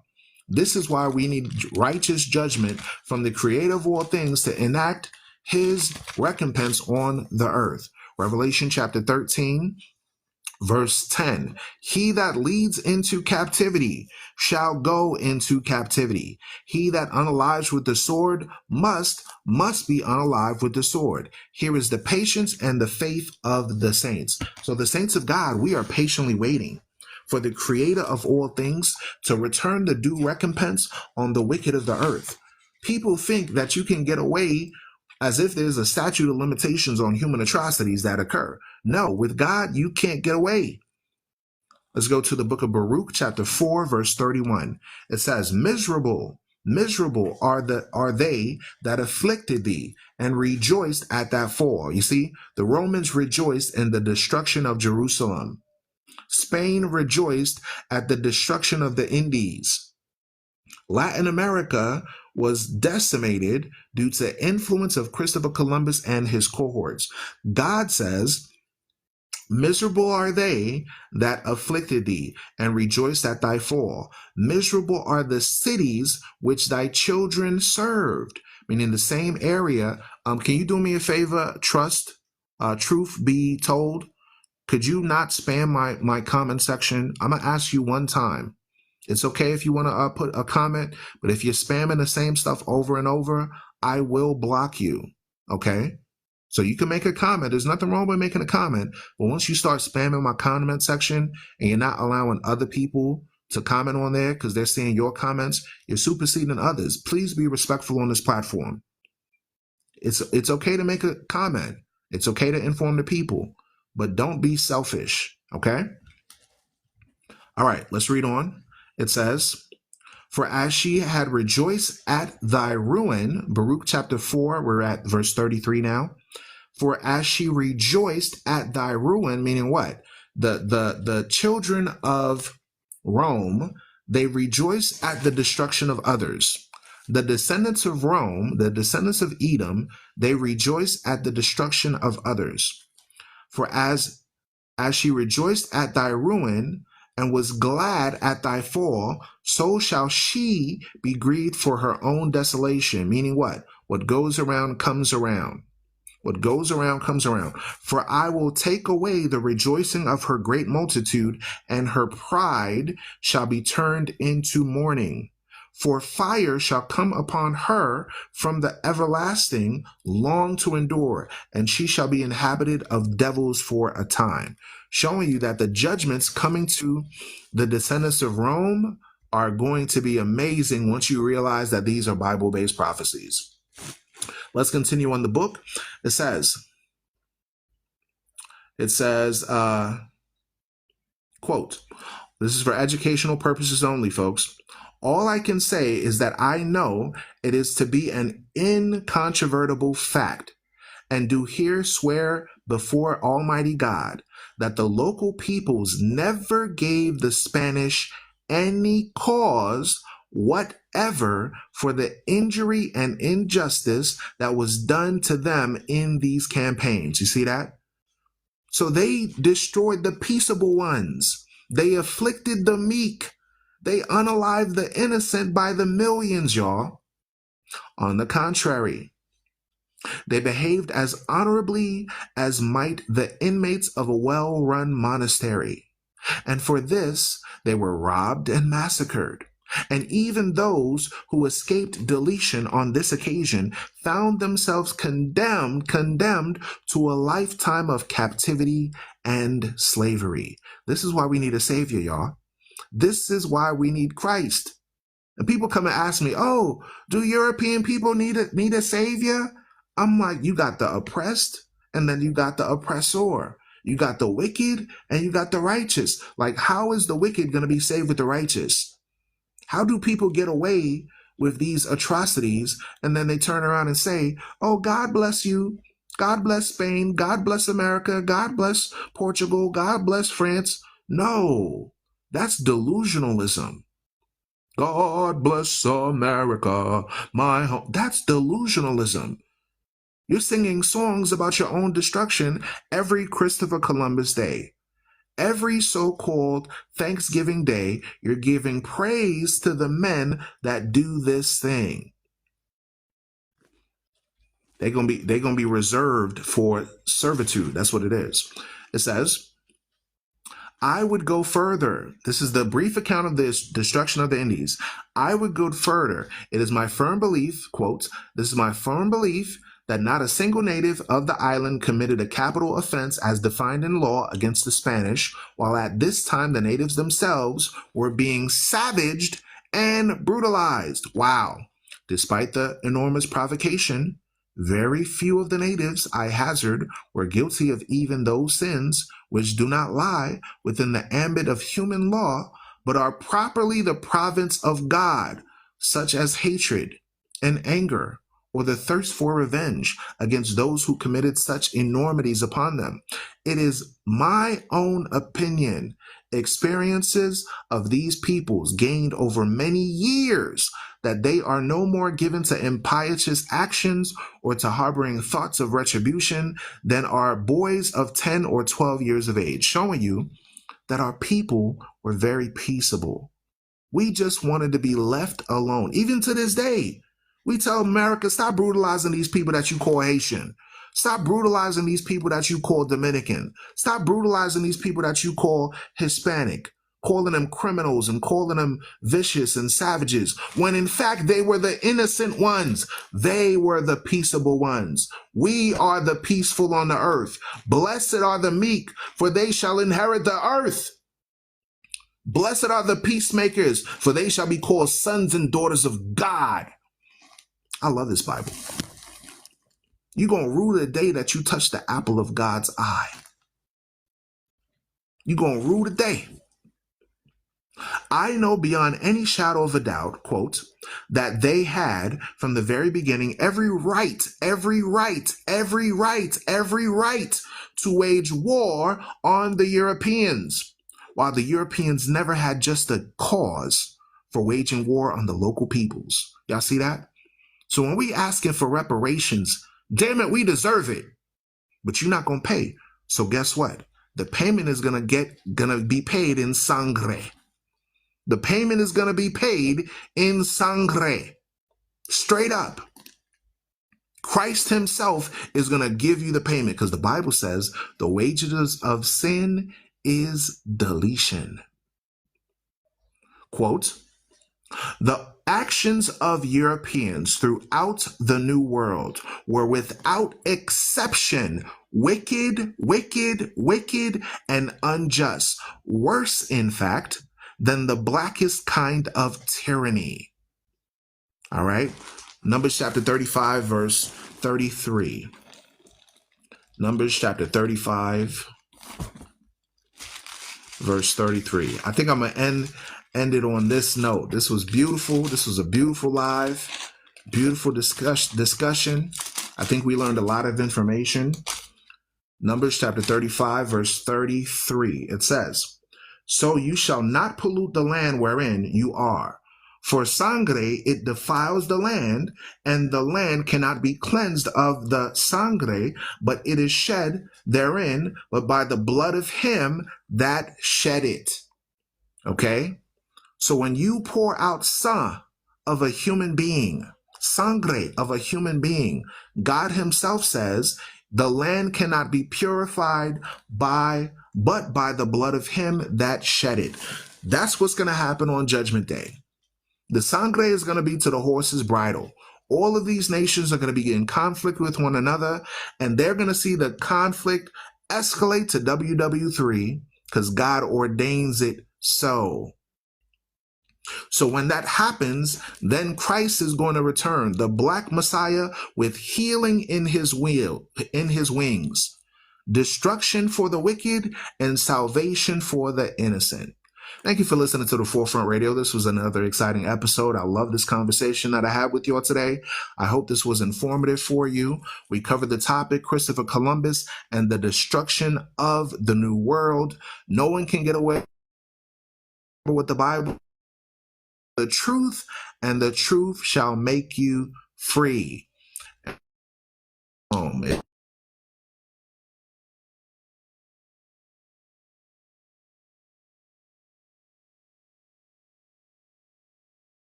This is why we need righteous judgment from the creator of all things to enact his recompense on the earth. Revelation chapter 13, verse 10, he that leads into captivity shall go into captivity. He that unalives with the sword must be unalive with the sword. Here is the patience and the faith of the saints. So the saints of God, we are patiently waiting for the creator of all things to return the due recompense on the wicked of the earth. People think that you can get away as if there's a statute of limitations on human atrocities that occur. No, with God, you can't get away. Let's go to the book of Baruch, chapter 4, verse 31. It says, miserable are they that afflicted thee and rejoiced at that fall. You see, the Romans rejoiced in the destruction of Jerusalem. Spain rejoiced at the destruction of the Indies. Latin America was decimated due to the influence of Christopher Columbus and his cohorts. God says, miserable are they that afflicted thee and rejoiced at thy fall. Miserable are the cities which thy children served. Meaning the same area. Can you do me a favor? Truth be told. Could you not spam my comment section? I'm going to ask you one time. It's okay if you want to put a comment, but if you're spamming the same stuff over and over, I will block you. Okay? So you can make a comment. There's nothing wrong with making a comment. But once you start spamming my comment section and you're not allowing other people to comment on there because they're seeing your comments, you're superseding others. Please be respectful on this platform. It's okay to make a comment. It's okay to inform the people, but don't be selfish. Okay? All right, let's read on. It says, for as she had rejoiced at thy ruin, Baruch chapter 4, we're at verse 33 now. For as she rejoiced at thy ruin, meaning what? The children of Rome, they rejoiced at the destruction of others. The descendants of Rome, the descendants of Edom, they rejoiced at the destruction of others. For as she rejoiced at thy ruin, and was glad at thy fall, so shall she be grieved for her own desolation. Meaning what? What goes around comes around. What goes around comes around. For I will take away the rejoicing of her great multitude, and her pride shall be turned into mourning. For fire shall come upon her from the everlasting, long to endure, and she shall be inhabited of devils for a time. Showing you that the judgments coming to the descendants of Rome are going to be amazing once you realize that these are Bible-based prophecies. Let's continue on the book. It says, quote, this is for educational purposes only, folks. All I can say is that I know it is to be an incontrovertible fact, and do here swear before Almighty God that the local peoples never gave the Spanish any cause whatever for the injury and injustice that was done to them in these campaigns. You see that? So they destroyed the peaceable ones. They afflicted the meek. They unalived the innocent by the millions, y'all. On the contrary, they behaved as honorably as might the inmates of a well-run monastery. And for this, they were robbed and massacred. And even those who escaped deletion on this occasion found themselves condemned to a lifetime of captivity and slavery. This is why we need a savior, y'all. This is why we need Christ. And people come and ask me, oh, do European people need a savior? I'm like, you got the oppressed, and then you got the oppressor. You got the wicked, and you got the righteous. Like, how is the wicked going to be saved with the righteous? How do people get away with these atrocities, and then they turn around and say, oh, God bless you. God bless Spain. God bless America. God bless Portugal. God bless France. No, that's delusionalism. God bless America, my home. That's delusionalism. You're singing songs about your own destruction every Christopher Columbus Day. Every so-called Thanksgiving Day, you're giving praise to the men that do this thing. They're gonna be reserved for servitude. That's what it is. It says, I would go further. This is the brief account of the destruction of the Indies. I would go further. It is my firm belief, quote, this is my firm belief that not a single native of the island committed a capital offense as defined in law against the Spanish, while at this time the natives themselves were being savaged and brutalized. Wow. Despite the enormous provocation, very few of the natives, I hazard, were guilty of even those sins which do not lie within the ambit of human law, but are properly the province of God, such as hatred and anger, or the thirst for revenge against those who committed such enormities upon them. It is my own opinion, experiences of these peoples gained over many years, that they are no more given to impietous actions or to harboring thoughts of retribution than are boys of 10 or 12 years of age, showing you that our people were very peaceable. We just wanted to be left alone. Even to this day, we tell America, stop brutalizing these people that you call Haitian. Stop brutalizing these people that you call Dominican. Stop brutalizing these people that you call Hispanic, calling them criminals and calling them vicious and savages, when in fact they were the innocent ones. They were the peaceable ones. We are the peaceful on the earth. Blessed are the meek, for they shall inherit the earth. Blessed are the peacemakers, for they shall be called sons and daughters of God. I love this Bible. You're going to rue the day that you touch the apple of God's eye. You're going to rue the day. I know beyond any shadow of a doubt, quote, that they had from the very beginning every right to wage war on the Europeans, while the Europeans never had just a cause for waging war on the local peoples. Y'all see that? So when we asking for reparations, damn it, we deserve it, but you're not going to pay. So guess what? The payment is gonna be paid in sangre. The payment is going to be paid in sangre. Straight up. Christ himself is going to give you the payment, because the Bible says the wages of sin is deletion. Quote, the actions of Europeans throughout the New World were without exception wicked, and unjust. Worse, in fact, than the blackest kind of tyranny. All right. Numbers chapter 35, verse 33. Numbers chapter 35, verse 33. I think I'm going to end it on this note. This was beautiful. This was a beautiful live, beautiful discussion. I think we learned a lot of information. Numbers chapter 35, verse 33. It says, so you shall not pollute the land wherein you are. For sangre, it defiles the land, and the land cannot be cleansed of the sangre, but it is shed therein, but by the blood of him that shed it. Okay? So when you pour out sang of a human being, sangre of a human being. God himself says the land cannot be purified but by the blood of him that shed it. That's what's going to happen on Judgment Day. The sangre is going to be to the horse's bridle. All of these nations are going to be in conflict with one another, and they're going to see the conflict escalate to WW3 because God ordains it so. So when that happens, then Christ is going to return, the black Messiah with healing in his wings, destruction for the wicked and salvation for the innocent. Thank you for listening to the Forefront Radio. This was another exciting episode. I love this conversation that I had with you all today. I hope this was informative for you. We covered the topic, Christopher Columbus and the destruction of the New World. No one can get away with the Bible. The truth, and the truth shall make you free.